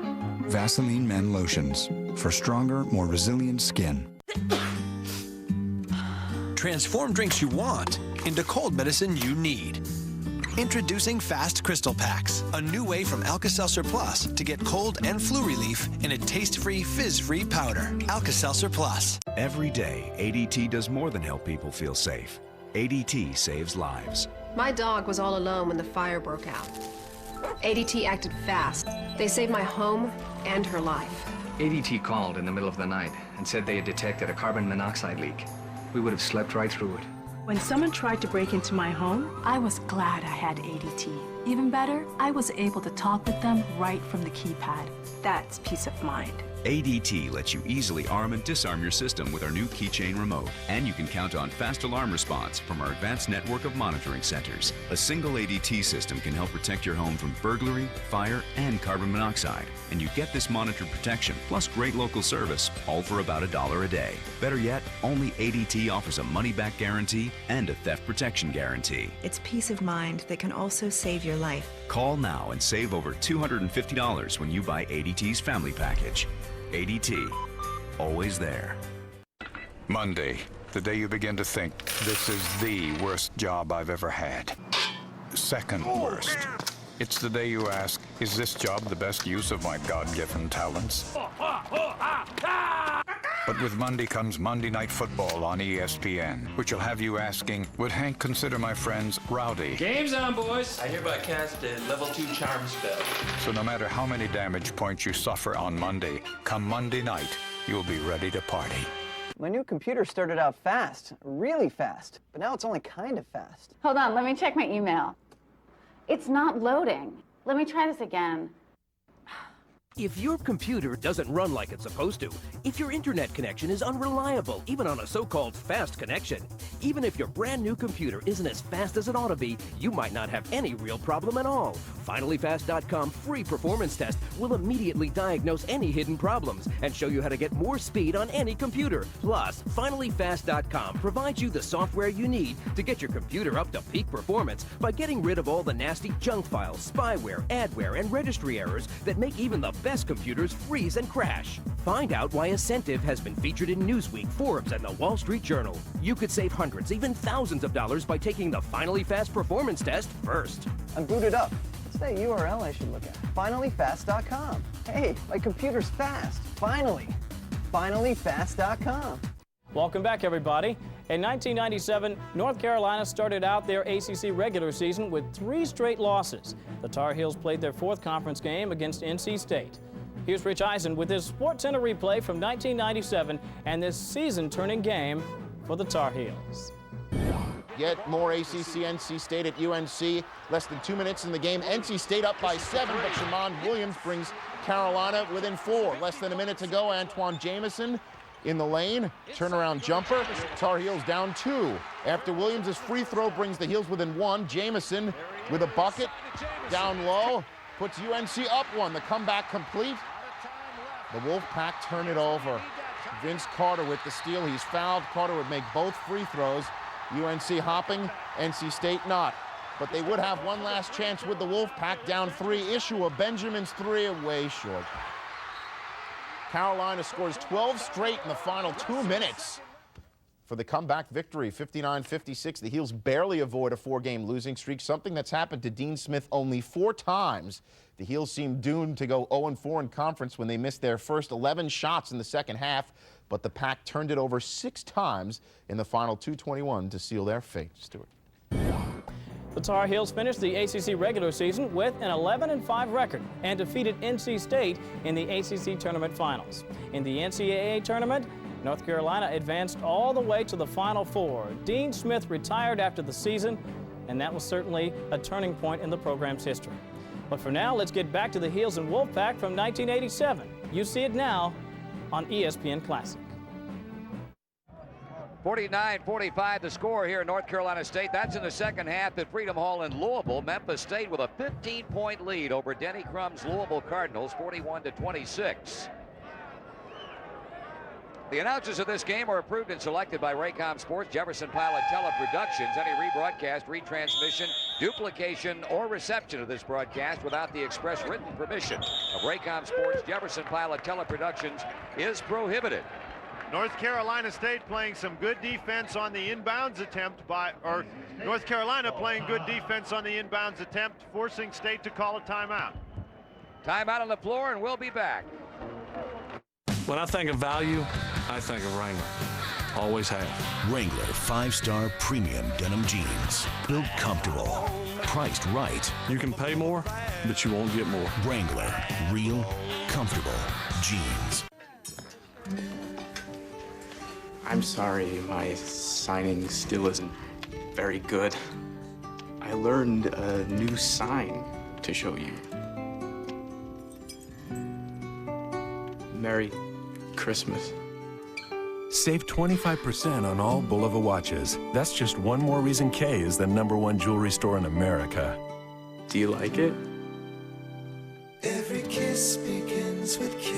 Vaseline Men Lotions, for stronger, more resilient skin. Transform drinks you want into cold medicine you need. Introducing Fast Crystal Packs, a new way from Alka-Seltzer Plus to get cold and flu relief in a taste-free, fizz-free powder. Alka-Seltzer Plus. Every day, ADT does more than help people feel safe. ADT saves lives. My dog was all alone when the fire broke out. ADT acted fast. They saved my home and her life. ADT called in the middle of the night and said they had detected a carbon monoxide leak. We would have slept right through it. When someone tried to break into my home, I was glad I had ADT. Even better, I was able to talk with them right from the keypad. That's peace of mind. ADT lets you easily arm and disarm your system with our new keychain remote. And you can count on fast alarm response from our advanced network of monitoring centers. A single ADT system can help protect your home from burglary, fire, and carbon monoxide. And you get this monitored protection plus great local service, all for about $1 a day. Better yet, only ADT offers a money-back guarantee and a theft protection guarantee. It's peace of mind that can also save your life. Call now and save over $250 when you buy ADT's family package. ADT, always there. Monday, the day you begin to think, this is the worst job I've ever had. Second worst. It's the day you ask, is this job the best use of my God-given talents? But with Monday comes Monday Night Football on ESPN, which will have you asking, would Hank consider my friends rowdy? Game's on, boys. I hereby cast a level 2 charm spell. So no matter how many damage points you suffer on Monday, come Monday night, you'll be ready to party. My new computer started out fast, really fast, but now it's only kind of fast. Hold on, let me check my email. It's not loading. Let me try this again. If your computer doesn't run like it's supposed to, if your internet connection is unreliable, even on a so-called fast connection, even if your brand new computer isn't as fast as it ought to be, you might not have any real problem at all. FinallyFast.com free performance test will immediately diagnose any hidden problems and show you how to get more speed on any computer. Plus, FinallyFast.com provides you the software you need to get your computer up to peak performance by getting rid of all the nasty junk files, spyware, adware, and registry errors that make even the best computers freeze and crash. Find out why Ascentive has been featured in Newsweek, Forbes, and the Wall Street Journal. You could save hundreds, even thousands of dollars by taking the Finally Fast performance test first. I'm booted up. What's that URL I should look at? FinallyFast.com. Hey, my computer's fast. Finally. FinallyFast.com. Welcome back, everybody. In 1997, North Carolina started out their ACC regular season with 3 straight losses. The Tar Heels played their 4th conference game against NC State. Here's Rich Eisen with his SportsCenter replay from 1997 and this season-turning game for the Tar Heels. Get more ACC NC State at UNC. Less than 2 minutes in the game. NC State up by 7, but Shamond Williams brings Carolina within 4. Less than a minute to go. Antoine Jamison in the lane, turnaround jumper. Tar Heels down 2. After Williams' free throw brings the Heels within 1. Jamison with a bucket, down low, puts UNC up 1. The comeback complete. The Wolfpack turn it over. Vince Carter with the steal. He's fouled. Carter would make both free throws. UNC hopping, NC State not. But they would have one last chance with the Wolfpack down 3. Issue of Benjamin's 3 way short. Carolina scores 12 straight in the final 2 minutes for the comeback victory, 59-56. The Heels barely avoid a 4-game losing streak, something that's happened to Dean Smith only 4 times. The Heels seem doomed to go 0-4 in conference when they missed their first 11 shots in the second half, but the Pack turned it over 6 times in the final 2:21 to seal their fate. Stuart. The Tar Heels finished the ACC regular season with an 11-5 record and defeated NC State in the ACC tournament finals. In the NCAA tournament, North Carolina advanced all the way to the Final Four. Dean Smith retired after the season, and that was certainly a turning point in the program's history. But for now, let's get back to the Heels and Wolfpack from 1987. You see it now on ESPN Classic. 49-45 the score here in North Carolina State. That's in the second half at Freedom Hall in Louisville. Memphis State with a 15-point lead over Denny Crum's Louisville Cardinals, 41-26. The announcers of this game are approved and selected by Raycom Sports, Jefferson Pilot Teleproductions. Any rebroadcast, retransmission, duplication, or reception of this broadcast without the express written permission of Raycom Sports, Jefferson Pilot Teleproductions is prohibited. North Carolina State playing some good defense on the inbounds attempt North Carolina playing good defense on the inbounds attempt, forcing State to call a timeout. Timeout on the floor, and we'll be back. When I think of value, I think of Wrangler. Always have. Wrangler 5-star premium denim jeans. Built comfortable. Priced right. You can pay more, but you won't get more. Wrangler. Real, comfortable jeans. I'm sorry, my signing still isn't very good. I learned a new sign to show you. Merry Christmas. Save 25% on all Bulova watches. That's just one more reason Kay is the #1 jewelry store in America. Do you like it? Every kiss begins with K.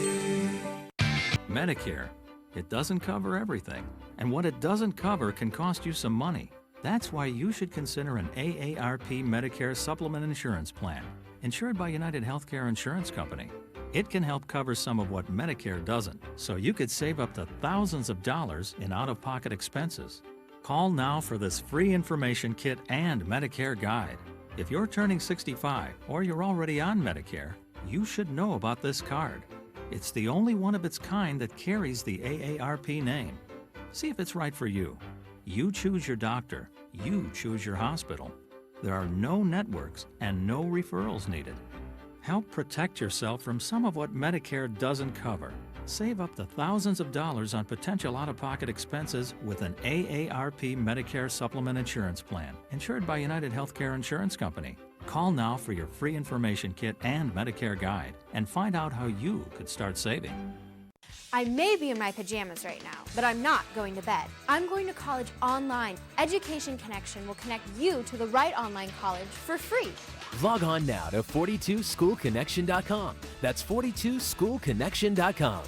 Medicare. It doesn't cover everything. And what it doesn't cover can cost you some money. That's why you should consider an AARP Medicare Supplement Insurance Plan, insured by United Healthcare Insurance Company. It can help cover some of what Medicare doesn't, so you could save up to thousands of dollars in out-of-pocket expenses. Call now for this free information kit and Medicare guide. If you're turning 65 or you're already on Medicare, you should know about this card. It's the only one of its kind that carries the AARP name. See if it's right for you. You choose your doctor. You choose your hospital. There are no networks and no referrals needed. Help protect yourself from some of what Medicare doesn't cover. Save up to thousands of dollars on potential out-of-pocket expenses with an AARP Medicare Supplement Insurance Plan, insured by United Healthcare Insurance Company. Call now for your free information kit and Medicare guide and find out how you could start saving. I may be in my pajamas right now, but I'm not going to bed. I'm going to college online. Education Connection will connect you to the right online college for free. Log on now to 42schoolconnection.com. That's 42schoolconnection.com.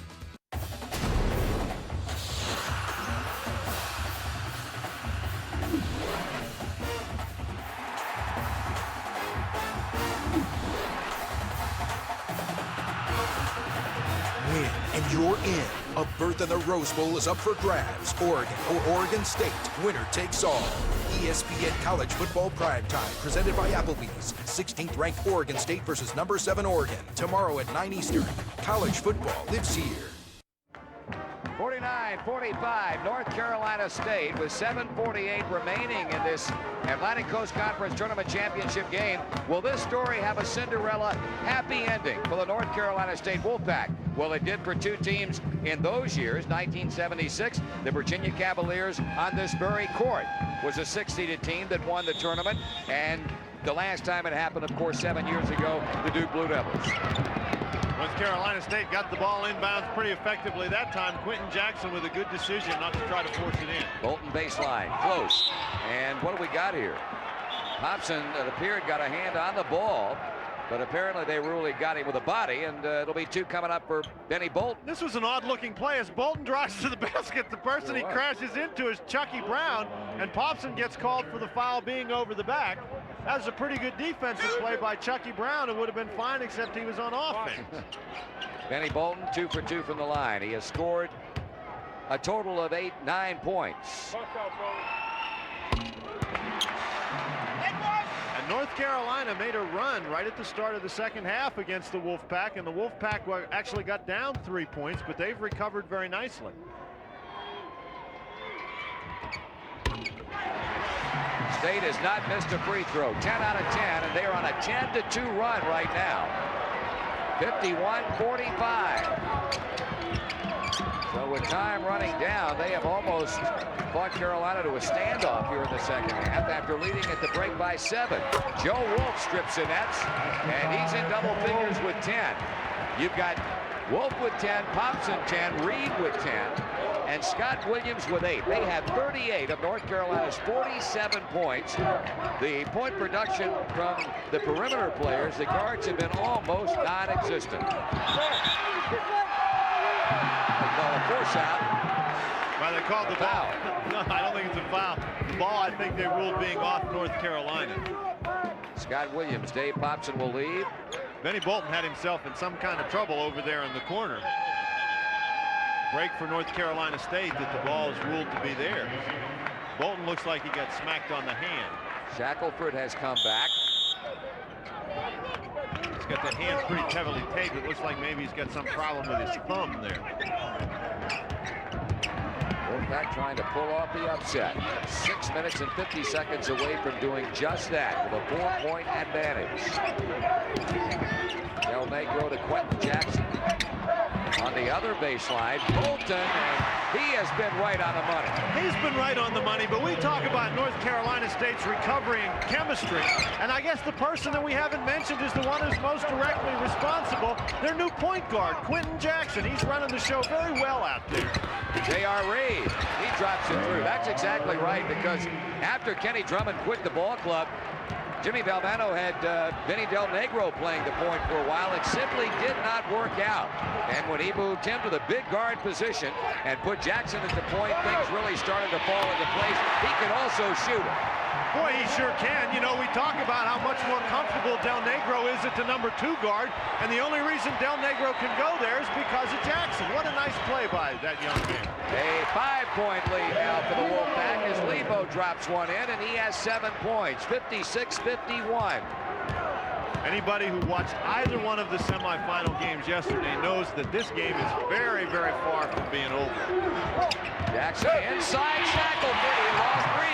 Win, and you're in. A berth in the Rose Bowl is up for grabs. Oregon or Oregon State. Winner takes all. ESPN College Football Primetime, presented by Applebee's. 16th ranked Oregon State versus number 7 Oregon. Tomorrow at 9 Eastern. College football lives here. 49-45, North Carolina State with 7:48 remaining in this Atlantic Coast Conference Tournament Championship game. Will this story have a Cinderella happy ending for the North Carolina State Wolfpack? Well, it did for two teams in those years. 1976, the Virginia Cavaliers on this very court was a 6-seeded team that won the tournament. And the last time it happened, of course, 7 years ago, the Duke Blue Devils. North Carolina State got the ball inbounds pretty effectively that time. Quentin Jackson with a good decision not to try to force it in. Bolton baseline, close. And what do we got here? Hobson, it appeared, got a hand on the ball, but apparently they really got him with a body, and it'll be two coming up for Benny Bolton. This was an odd-looking play as Bolton drives to the basket. The person he crashes into is Chucky Brown, and Popson gets called for the foul being over the back. That was a pretty good defensive play by Chucky Brown. It would have been fine except he was on offense. Benny Bolton 2 for 2 from the line. He has scored a total of 9 points. And North Carolina made a run right at the start of the second half against the Wolfpack, and the Wolfpack actually got down 3 points, but they've recovered very nicely. State has not missed a free throw. 10 out of 10, and they are on a 10-2 run right now. 51-45. So with time running down, they have almost fought Carolina to a standoff here in the second half after leading at the break by 7. Joe Wolf strips the nets, and he's in double figures with 10. You've got Wolf with 10, Popson 10, Reed with 10, and Scott Williams with 8. They have 38 of North Carolina's 47 points. The point production from the perimeter players, the guards, have been almost non-existent. They call a force out. Well, they called the foul. No, I don't think it's a foul. The ball, I think they ruled being off North Carolina. Scott Williams, Dave Popson will leave. Benny Bolton had himself in some kind of trouble over there in the corner. Break for North Carolina State that the ball is ruled to be theirs. Bolton looks like he got smacked on the hand. Shackelford has come back. He's got that hand pretty heavily taped. It looks like maybe he's got some problem with his thumb there. Wolfpack trying to pull off the upset. 6 minutes and 50 seconds away from doing just that with a 4-point advantage. Del Negro to Quentin Jackson. On on the other baseline. Bolton, and he has been right on the money. He's been right on the money, but we talk about North Carolina State's recovery and chemistry, and I guess the person that we haven't mentioned is the one who's most directly responsible, their new point guard, Quentin Jackson. He's running the show very well out there. J.R. Reed, he drops it through. That's exactly right, because after Kenny Drummond quit the ball club, Jimmy Valvano had Vinny Del Negro playing the point for a while. It simply did not work out. And when he moved him to the big guard position and put Jackson at the point, things really started to fall into place. He can also shoot it. Boy, he sure can. You know, we talk about how much more comfortable Del Negro is at the number 2 guard, and the only reason Del Negro can go there is because of Jackson. What a nice play by that young man. A 5-point lead now for the Wolfpack as Lebo drops one in, and he has 7 points, 56-51. Anybody who watched either one of the semifinal games yesterday knows that this game is very, very far from being over. Jackson inside Shackelford. He lost Reed.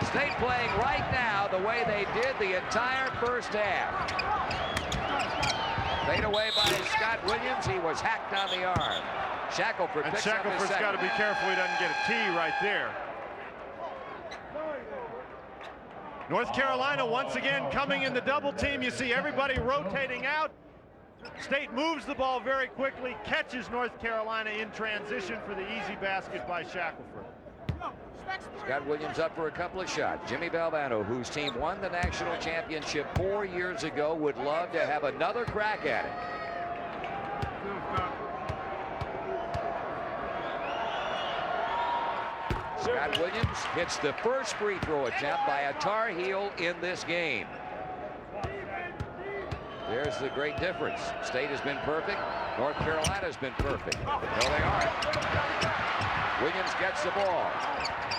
State playing right now the way they did the entire first half. Fade away by Scott Williams. He was hacked on the arm. Shackelford picks up his second. Shackelford's got to be careful he doesn't get a T right there. North Carolina once again coming in the double team. You see everybody rotating out. State moves the ball very quickly, catches North Carolina in transition for the easy basket by Shackelford. Scott Williams up for a couple of shots. Jimmy Valvano, whose team won the national championship 4 years ago, would love to have another crack at it. Scott Williams hits the first free throw attempt by a Tar Heel in this game. There's the great difference. State has been perfect. North Carolina's been perfect. No, they aren't. Williams gets the ball.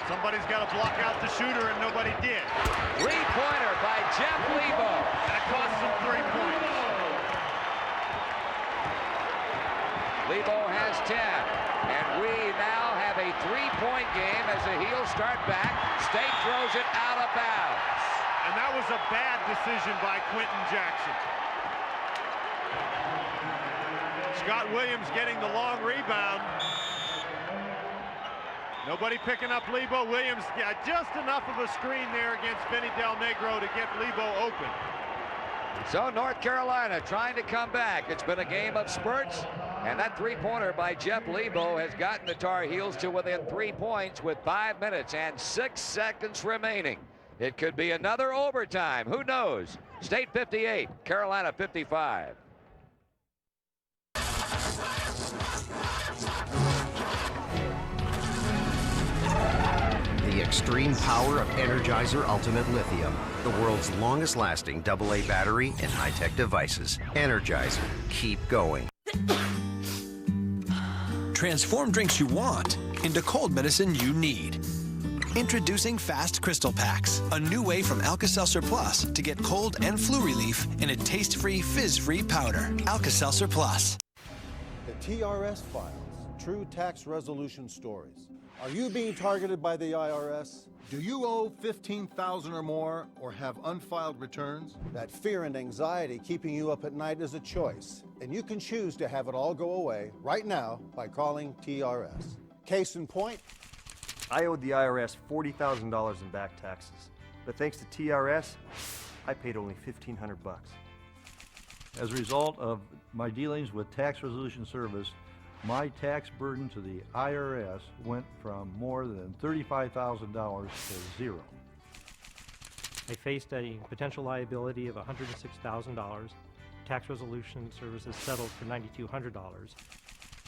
Somebody's got to block out the shooter, and nobody did. Three-pointer by Jeff Lebo. That cost him 3 points. Lebo has 10. And we now have a 3-point game as the Heels start back. State throws it out of bounds. And that was a bad decision by Quentin Jackson. Scott Williams getting the long rebound. Nobody picking up Lebo. Williams got just enough of a screen there against Vinny Del Negro to get Lebo open. So North Carolina trying to come back. It's been a game of spurts, and that three-pointer by Jeff Lebo has gotten the Tar Heels to within 3 points with 5 minutes and 6 seconds remaining. It could be another overtime. Who knows? State 58, Carolina 55. The extreme power of Energizer Ultimate Lithium, the world's longest lasting AA battery and high-tech devices. Energizer, keep going. Transform drinks you want into cold medicine you need. Introducing Fast Crystal Packs, a new way from Alka-Seltzer Plus to get cold and flu relief in a taste-free, fizz-free powder. Alka-Seltzer Plus. The TRS Files, True Tax Resolution Stories. Are you being targeted by the IRS? Do you owe $15,000 or more or have unfiled returns? That fear and anxiety keeping you up at night is a choice, and you can choose to have it all go away right now by calling TRS. Case in point, I owed the IRS $40,000 in back taxes, but thanks to TRS, I paid only $1,500. As a result of my dealings with Tax Resolution Service, my tax burden to the IRS went from more than $35,000 to zero. I faced a potential liability of $106,000. Tax Resolution Services settled for $9,200.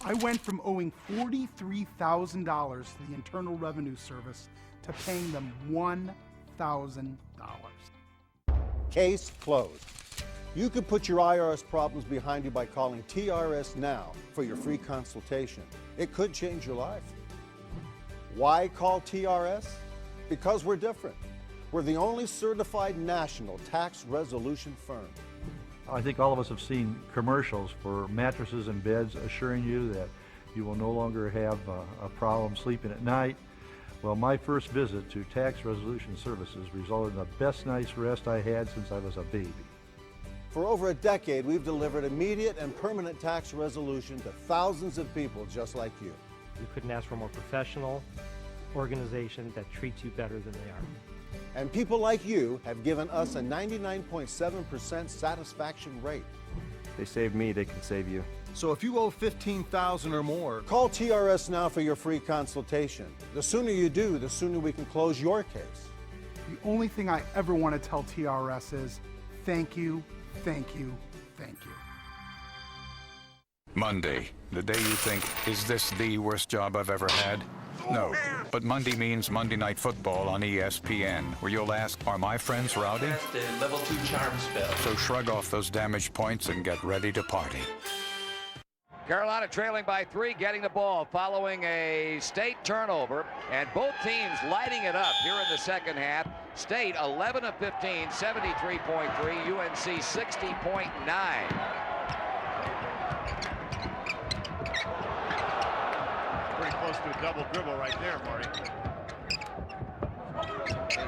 I went from owing $43,000 to the Internal Revenue Service to paying them $1,000. case closed. You can put your IRS problems behind you by calling TRS now for your free consultation. It could change your life. Why call TRS? Because we're different. We're the only certified national tax resolution firm. I think all of us have seen commercials for mattresses and beds assuring you that you will no longer have a problem sleeping at night. Well, my first visit to Tax Resolution Services resulted in the best night's rest I had since I was a baby. For over a decade, we've delivered immediate and permanent tax resolution to thousands of people just like you. We couldn't ask for a more professional organization that treats you better than they are. And people like you have given us a 99.7% satisfaction rate. They saved me, they can save you. So if you owe $15,000 or more, call TRS now for your free consultation. The sooner you do, the sooner we can close your case. The only thing I ever want to tell TRS is thank you, thank you, thank you. Monday, the day you think, is this the worst job I've ever had? No, but Monday means Monday Night Football on ESPN, where you'll ask, are my friends rowdy? The level 2 charm spell. So shrug off those damaged points and get ready to party. Carolina trailing by 3, getting the ball following a State turnover, and both teams lighting it up here in the second half. State 11 of 15, 73.3, UNC 60.9. Pretty close to a double dribble right there, Marty.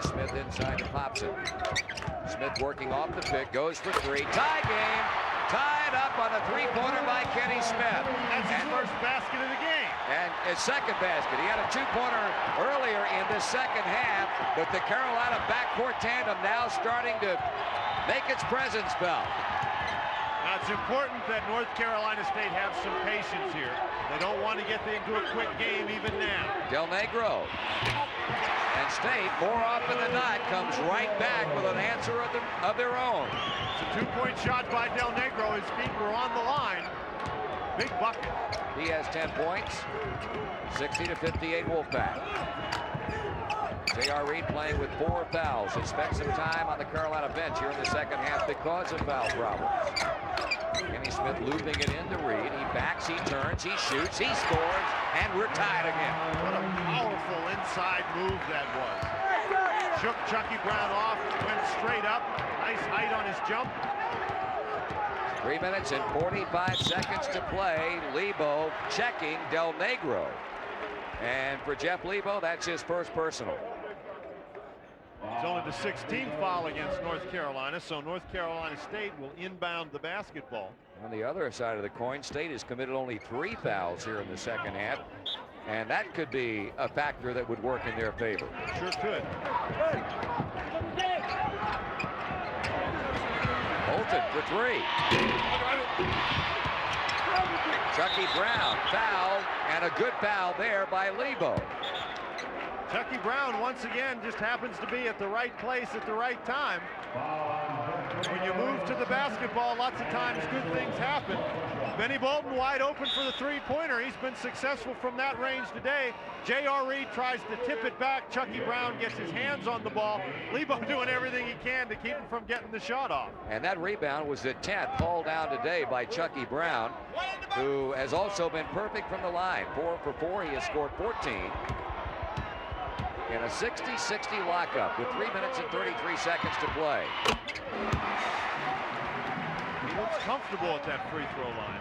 Smith inside to Popson. Smith working off the pick, goes for 3. Tie game. Tied up on a three-pointer by Kenny Smith. That's his first basket of the game. And his second basket. He had a two-pointer earlier in this second half, but the Carolina backcourt tandem now starting to make its presence felt. Now it's important that North Carolina State have some patience here. They don't want to get into a quick game even now. Del Negro. And State, more often than not, comes right back with an answer of their own. It's a two-point shot by Del Negro. His feet were on the line. Big bucket. He has 10 points. 60-58 Wolfpack. J.R. Reed playing with 4 fouls. He spent some time on the Carolina bench here in the second half because of foul problems. Kenny Smith looping it into Reed. He backs, he turns, he shoots, he scores, and we're tied again. What a powerful inside move that was. Shook Chucky Brown off, went straight up. Nice height on his jump. 3 minutes and 45 seconds to play. Lebo checking Del Negro. And for Jeff Lebo, that's his first personal. It's only the 16th foul against North Carolina, so North Carolina State will inbound the basketball. On the other side of the coin, State has committed only 3 fouls here in the second half, and that could be a factor that would work in their favor. Sure could. Bolton for 3. Chucky Brown foul, and a good foul there by Lebo. Chucky Brown once again just happens to be at the right place at the right time. When you move to the basketball, lots of times good things happen. Benny Bolton wide open for the three-pointer. He's been successful from that range today. J.R. Reed tries to tip it back. Chucky Brown gets his hands on the ball. Lebo doing everything he can to keep him from getting the shot off. And that rebound was the 10th hauled down today by Chucky Brown, who has also been perfect from the line. 4 for 4. He has scored 14. In a 60-60 lockup with 3 minutes and 33 seconds to play. He looks comfortable at that free throw line.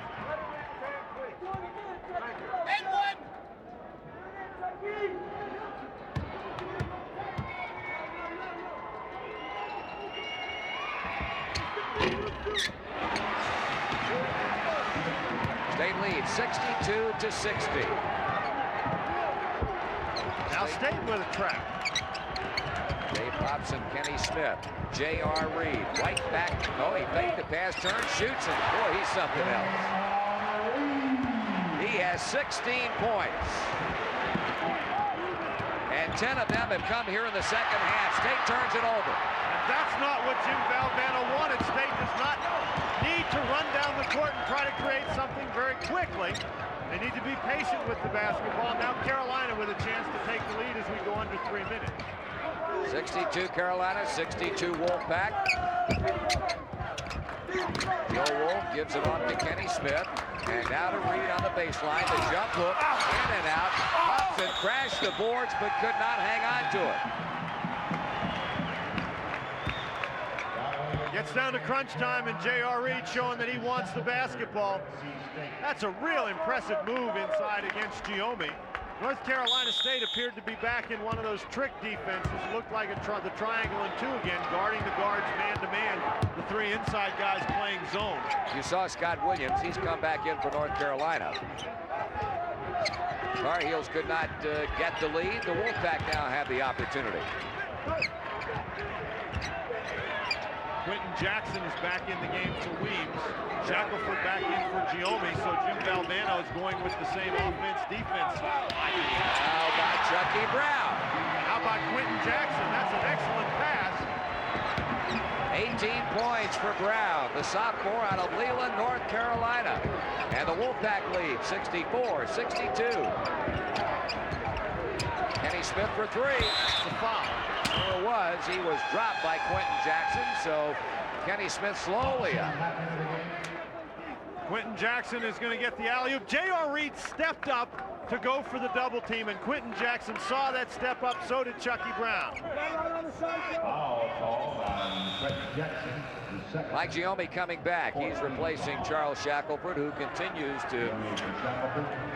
State leads 62-60. Now State with a trap. Dave Hobson, Kenny Smith, J.R. Reed, right back. Oh, he faked the pass, turns, shoots, and boy, he's something else. He has 16 points. And 10 of them have come here in the second half. State turns it over. And that's not what Jim Valvano wanted. State does not need to run down the court and try to create something very quickly. They need to be patient with the basketball. Now Carolina with a chance to take the lead as we go under 3 minutes. 62 Carolina, 62 Wolfpack. Joe Wolf gives it on to Kenny Smith. And now to Reed on the baseline. The jump hook, in and out. Hobson crashed the boards but could not hang on to it. Gets down to crunch time, and J.R. Reed showing that he wants the basketball. That's a real impressive move inside against Giommi. North Carolina State appeared to be back in one of those trick defenses. Looked like the triangle and 2 again, guarding the guards man-to-man. The 3 inside guys playing zone. You saw Scott Williams. He's come back in for North Carolina. Tar Heels could not get the lead. The Wolfpack now have the opportunity. Quentin Jackson is back in the game for Weems. Shackelford back in for Giommi, so Jim Valvano is going with the same offense-defense style. How about Chucky Brown? How about Quentin Jackson? That's an excellent pass. 18 points for Brown, the sophomore out of Leland, North Carolina. And the Wolfpack lead, 64-62. Kenny Smith for 3. It's a foul. There was. He was dropped by Quentin Jackson, so Kenny Smith slowly up. Quentin Jackson is going to get the alley-oop. J.R. Reed stepped up to go for the double team, and Quentin Jackson saw that step up. So did Chucky Brown. Mike Giommi coming back. He's replacing Charles Shackelford, who continues to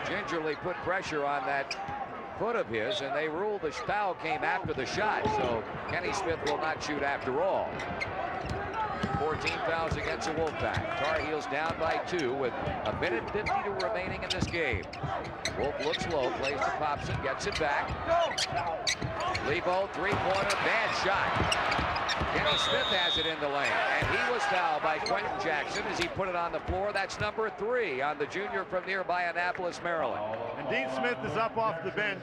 gingerly put pressure on that foot of his, and they ruled the foul came after the shot, so Kenny Smith will not shoot after all. 14 fouls against the Wolfpack. Tar Heels down by 2 with 1:52 remaining in this game. Wolf looks low, plays to Popson, gets it back. Lebo, 3-pointer, bad shot. Kenny Smith has it in the lane, and he was fouled by Quentin Jackson as he put it on the floor. That's number 3 on the junior from nearby Annapolis, Maryland. And Dean Smith is up off the bench,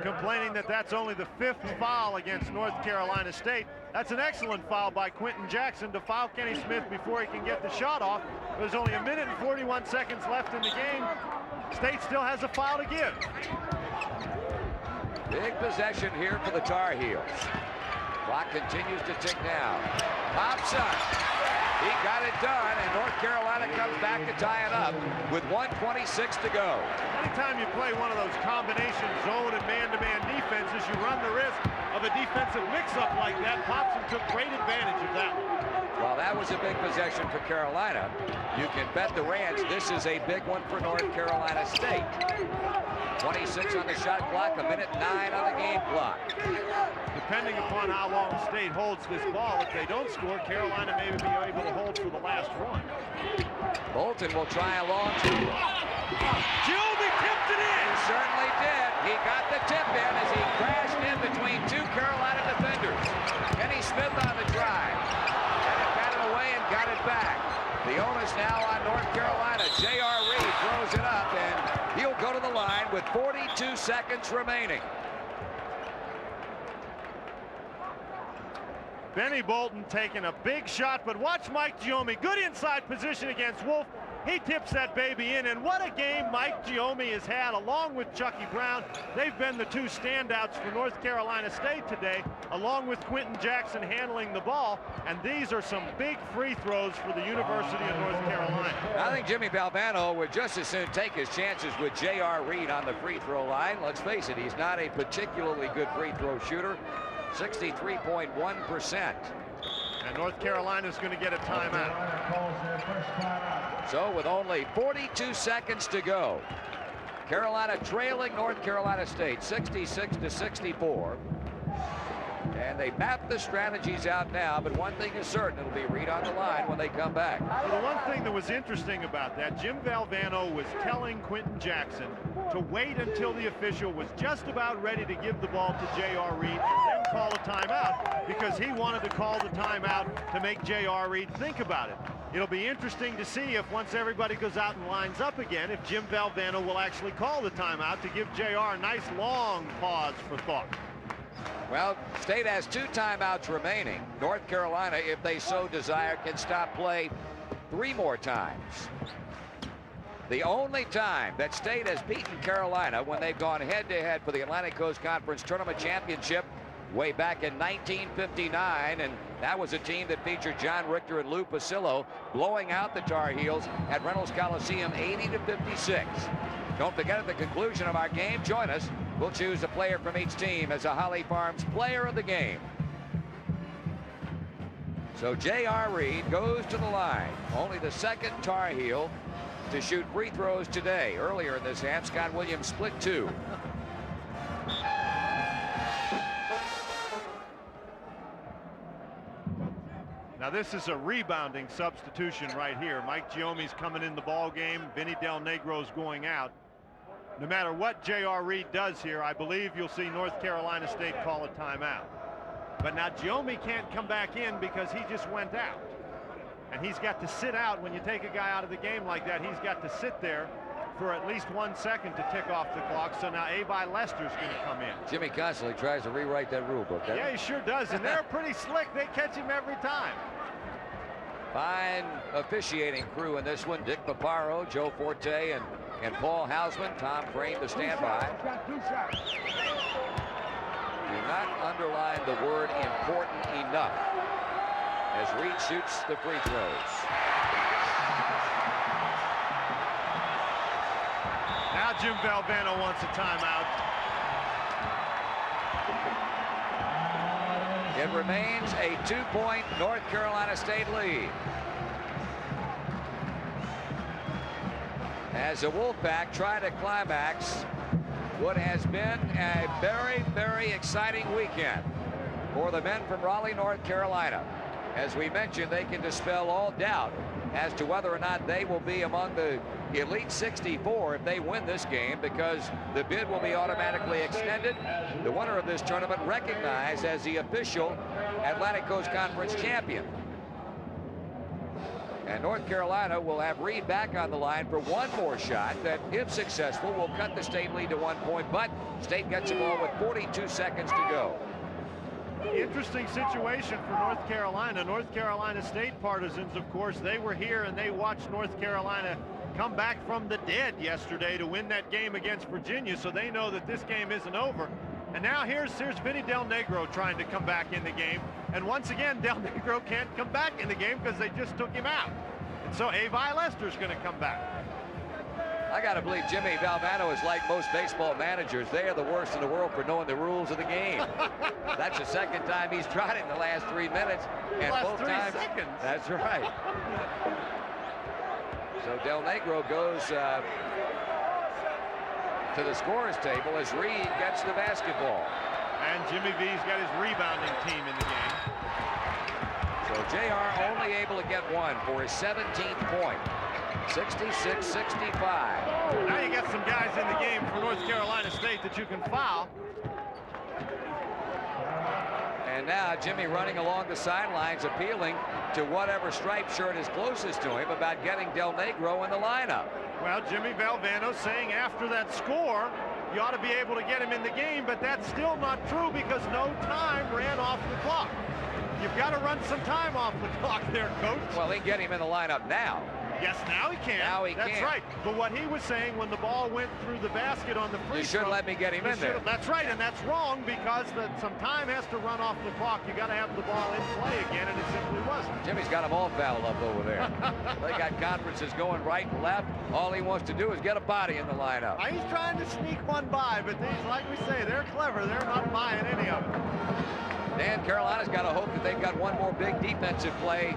complaining that that's only the 5th foul against North Carolina State. That's an excellent foul by Quentin Jackson to foul Kenny Smith before he can get the shot off. There's only 1 minute and 41 seconds left in the game. State still has a foul to give. Big possession here for the Tar Heels. Clock continues to tick down. Popson. He got it done, and North Carolina comes back to tie it up with 1:26 to go. Anytime you play one of those combination zone and man-to-man defenses, you run the risk of a defensive mix-up like that. Popson took great advantage of that one. Well, that was a big possession for Carolina. You can bet the Ranch this is a big one for North Carolina State. 26 on the shot clock, 1:09 on the game clock. Depending upon how long State holds this ball, if they don't score, Carolina may be able to hold for the last one. Bolton will try a long two. Giommi tipped it in. He certainly did. He got the tip in as he crashed in between 2 Carolina defenders. Kenny Smith on the drive. And it got it away and got it back. The onus now on North Carolina. J.R. Reed throws it up, and he'll go to the line with 42 seconds remaining. Benny Bolton taking a big shot, but watch Mike Giommi. Good inside position against Wolf. He tips that baby in, and what a game Mike Giommi has had along with Chucky Brown. They've been the 2 standouts for North Carolina State today, along with Quentin Jackson handling the ball, and these are some big free throws for the University of North Carolina. I think Jimmy Valvano would just as soon take his chances with J.R. Reed on the free throw line. Let's face it, he's not a particularly good free throw shooter. 63.1%. And North Carolina's going to get a timeout. So with only 42 seconds to go, Carolina trailing North Carolina State 66-64. And they map the strategies out now, but one thing is certain, it'll be Reed on the line when they come back. Well, the one thing that was interesting about that, Jim Valvano was telling Quentin Jackson to wait until the official was just about ready to give the ball to J.R. Reed and then call a timeout, because he wanted to call the timeout to make J.R. Reed think about it. It'll be interesting to see if once everybody goes out and lines up again, if Jim Valvano will actually call the timeout to give J.R. a nice long pause for thought. Well, State has 2 timeouts remaining. North Carolina, if they so desire, can stop play 3 more times. The only time that State has beaten Carolina when they've gone head-to-head for the Atlantic Coast Conference Tournament Championship way back in 1959, and that was a team that featured John Richter and Lou Pasillo blowing out the Tar Heels at Reynolds Coliseum 80-56. Don't forget, at the conclusion of our game, join us. We'll choose a player from each team as a Holly Farms Player of the Game. So J.R. Reed goes to the line. Only the 2nd Tar Heel to shoot free throws today. Earlier in this half, Scott Williams split 2. Now this is a rebounding substitution right here. Mike Giome's coming in the ball game. Vinny Del Negro's going out. No matter what J.R. Reed does here, I believe you'll see North Carolina State call a timeout. But now Giome can't come back in because he just went out. And he's got to sit out. When you take a guy out of the game like that, he's got to sit there for at least 1 second to tick off the clock. So now Avi Lester's going to come in. Jimmy constantly tries to rewrite that rule book. Yeah, he sure does. And they're pretty slick. They catch him every time. Fine officiating crew in this one. Dick Paparo, Joe Forte, and Paul Hausman. Tom Crane to stand by. Do not underline the word important enough as Reed shoots the free throws. Now Jim Valvano wants a timeout. It remains a 2-point North Carolina State lead. As the Wolfpack try to climax what has been a very, very exciting weekend for the men from Raleigh, North Carolina. As we mentioned, they can dispel all doubt as to whether or not they will be among the Elite 64 if they win this game, because the bid will be automatically extended. The winner of this tournament recognized as the official Atlantic Coast Conference champion. And North Carolina will have Reed back on the line for one more shot that, if successful, will cut the State lead to 1 point. But State gets the ball with 42 seconds to go. Interesting situation for North Carolina. North Carolina State partisans, of course, they were here and they watched North Carolina come back from the dead yesterday to win that game against Virginia, so they know that this game isn't over. And now here's Vinny Del Negro trying to come back in the game. And once again, Del Negro can't come back in the game because they just took him out. And so Avi Lester's going to come back. I got to believe Jimmy Valvano is like most baseball managers. They are the worst in the world for knowing the rules of the game. That's the second time he's tried it in the last 3 minutes. And both times. Seconds. That's right. So Del Negro goes to the scorer's table as Reed gets the basketball. And Jimmy V's got his rebounding team in the game. So JR only able to get one for his 17th point. 66-65. Now you got some guys in the game for North Carolina State that you can foul. And now Jimmy running along the sidelines, appealing to whatever striped shirt is closest to him about getting Del Negro in the lineup. Well, Jimmy Valvano saying after that score, you ought to be able to get him in the game, but that's still not true because no time ran off the clock. You've got to run some time off the clock there, Coach. Well, he can get him in the lineup now. Yes, now he can. Now he can. That's right. But what he was saying when the ball went through the basket on the free you should throw, let me get him in there. That's right, and that's wrong because some time has to run off the clock. You got to have the ball in play again, and it simply wasn't. Jimmy's got them all fouled up over there. They got conferences going right and left. All he wants to do is get a body in the lineup. He's trying to sneak one by, but these, like we say, they're clever. They're not buying any of it. Dan, Carolina's got to hope that they've got one more big defensive play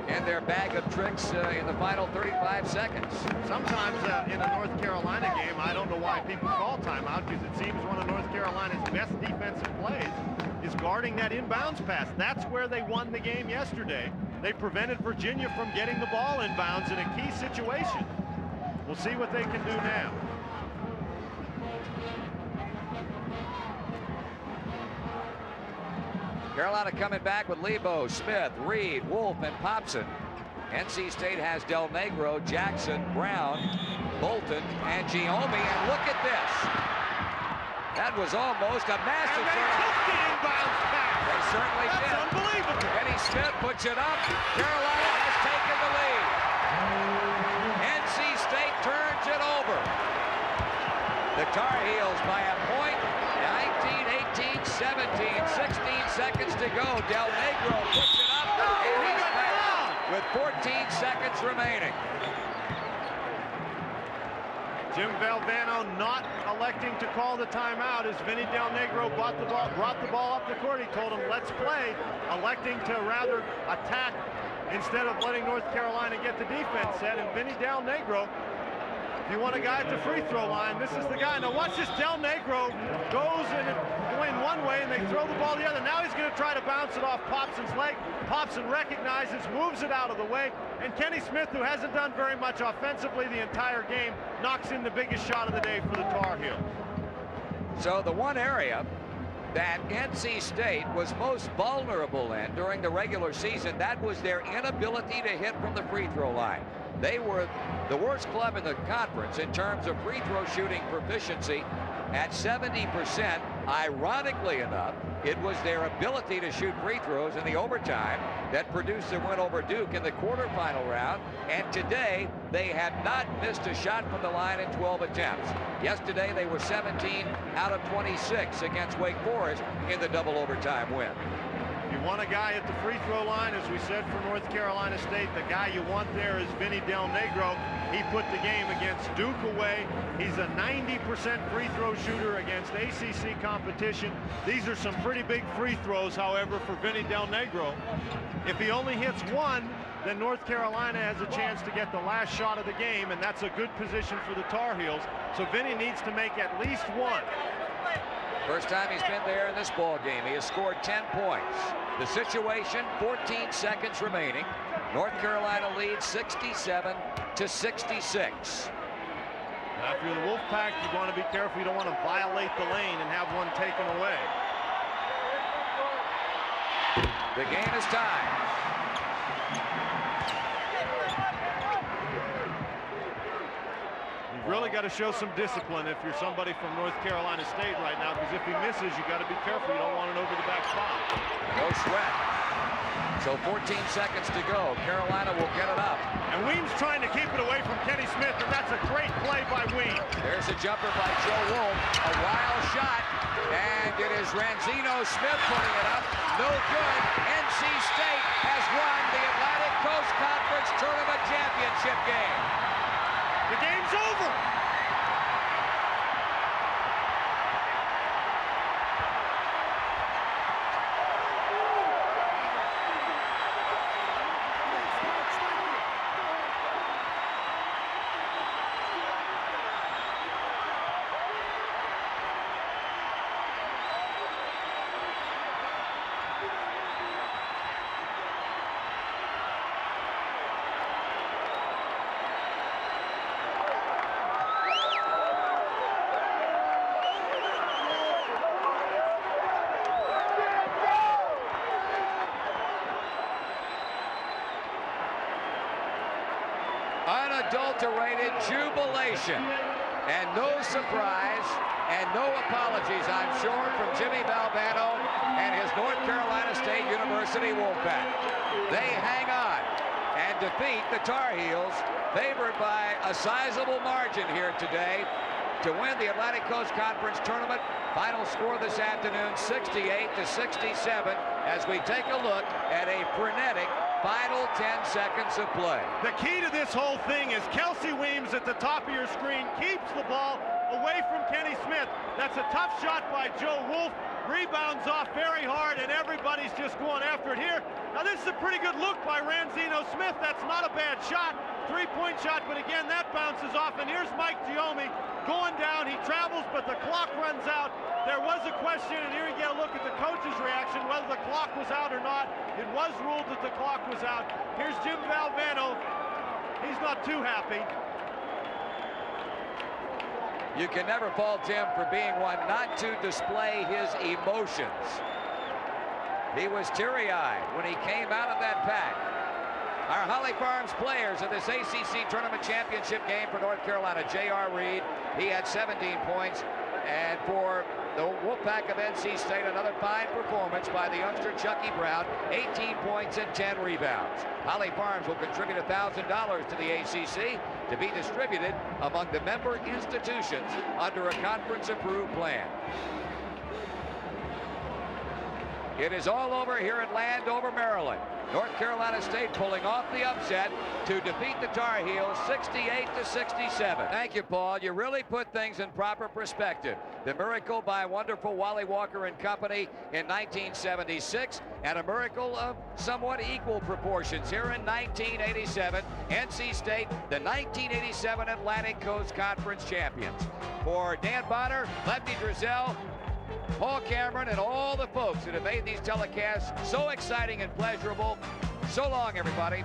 in their bag of tricks in the final 35 seconds. Sometimes in a North Carolina game, I don't know why people call timeout, because it seems one of North Carolina's best defensive plays is guarding that inbounds pass. That's where they won the game yesterday. They prevented Virginia from getting the ball inbounds in a key situation. We'll see what they can do now. Carolina coming back with Lebo, Smith, Reed, Wolf, and Popson. NC State has Del Negro, Jackson, Brown, Bolton, and Giome. And look at this. That was almost a massive turn. They took the inbounds pass. They certainly did. That's unbelievable. Kenny Smith puts it up. Carolina has taken the lead. NC State turns it over. The Tar Heels by a point. 19, 18, 17, 16 seconds to go. Del Negro puts it up, and he's back with 14 seconds remaining. Jim Valvano not electing to call the timeout as Vinny Del Negro brought the ball up the court. He told him, let's play, electing to rather attack instead of letting North Carolina get the defense set. And Vinny Del Negro, if you want a guy at the free throw line, this is the guy. Now watch this. Del Negro goes in one way and they throw the ball the other. Now he's going to try to bounce it off Popson's leg. Popson recognizes, moves it out of the way, and Kenny Smith, who hasn't done very much offensively the entire game, knocks in the biggest shot of the day for the Tar Heels. So the one area that NC State was most vulnerable in during the regular season, that was their inability to hit from the free throw line. They were the worst club in the conference in terms of free throw shooting proficiency at 70%. Ironically enough, it was their ability to shoot free throws in the overtime that produced the win over Duke in the quarterfinal round. And today, they had not missed a shot from the line in 12 attempts. Yesterday, they were 17 out of 26 against Wake Forest in the double overtime win. You want a guy at the free throw line, as we said for North Carolina State. The guy you want there is Vinny Del Negro. He put the game against Duke away. He's a 90% free throw shooter against ACC competition. These are some pretty big free throws, however, for Vinny Del Negro. If he only hits one, then North Carolina has a chance to get the last shot of the game, and that's a good position for the Tar Heels. So Vinny needs to make at least one. First time he's been there in this ball game. He has scored 10 points. The situation, 14 seconds remaining. North Carolina leads 67 to 66. Now, if you're the Wolfpack, you want to be careful. You don't want to violate the lane and have one taken away. The game is tied. You've really got to show some discipline if you're somebody from North Carolina State right now, because if he misses, you got to be careful. You don't want an over-the-back foul. No sweat. So 14 seconds to go. Carolina will get it up. And Weems trying to keep it away from Kenny Smith, and that's a great play by Weems. There's a jumper by Joe Wolf. A wild shot. And it is Ranzino Smith putting it up. No good. NC State has won the Atlantic Coast Conference Tournament Championship game. The game's over. Unadulterated jubilation, and no surprise and no apologies, I'm sure, from Jimmy Valvano and his North Carolina State University Wolfpack. They hang on and defeat the Tar Heels, favored by a sizable margin here today to win the Atlantic Coast Conference Tournament. Final score this afternoon, 68 to 67, as we take a look at a frenetic final 10 seconds of play. The key to this whole thing is Kelsey Weems at the top of your screen keeps the ball away from Kenny Smith. That's a tough shot by Joe Wolf. Rebounds off very hard, and everybody's just going after it here. Now this is a pretty good look by Ranzino Smith. That's not a bad shot. Three-point shot, but again, that bounces off. And here's Mike Giommi going down. He travels, but the clock runs out. There was a question, and here you get a look at the coach's reaction, whether the clock was out or not. It was ruled that the clock was out. Here's Jim Valvano. He's not too happy. You can never fault him for being one not to display his emotions. He was teary-eyed when he came out of that pack. Our Holly Farms players in this ACC Tournament Championship game for North Carolina. J.R. Reed, he had 17 points. And for the Wolfpack of NC State, another fine performance by the youngster Chucky Brown, 18 points and 10 rebounds. Holly Farms will contribute $1,000 to the ACC to be distributed among the member institutions under a conference-approved plan. It is all over here at Landover, Maryland. North Carolina State pulling off the upset to defeat the Tar Heels 68 to 67. Thank you, Paul. You really put things in proper perspective. The miracle by wonderful Wally Walker and company in 1976, and a miracle of somewhat equal proportions here in 1987. NC State, the 1987 Atlantic Coast Conference champions. For Dan Bonner, Lefty Drizel, Paul Cameron, and all the folks that have made these telecasts so exciting and pleasurable. So long, everybody.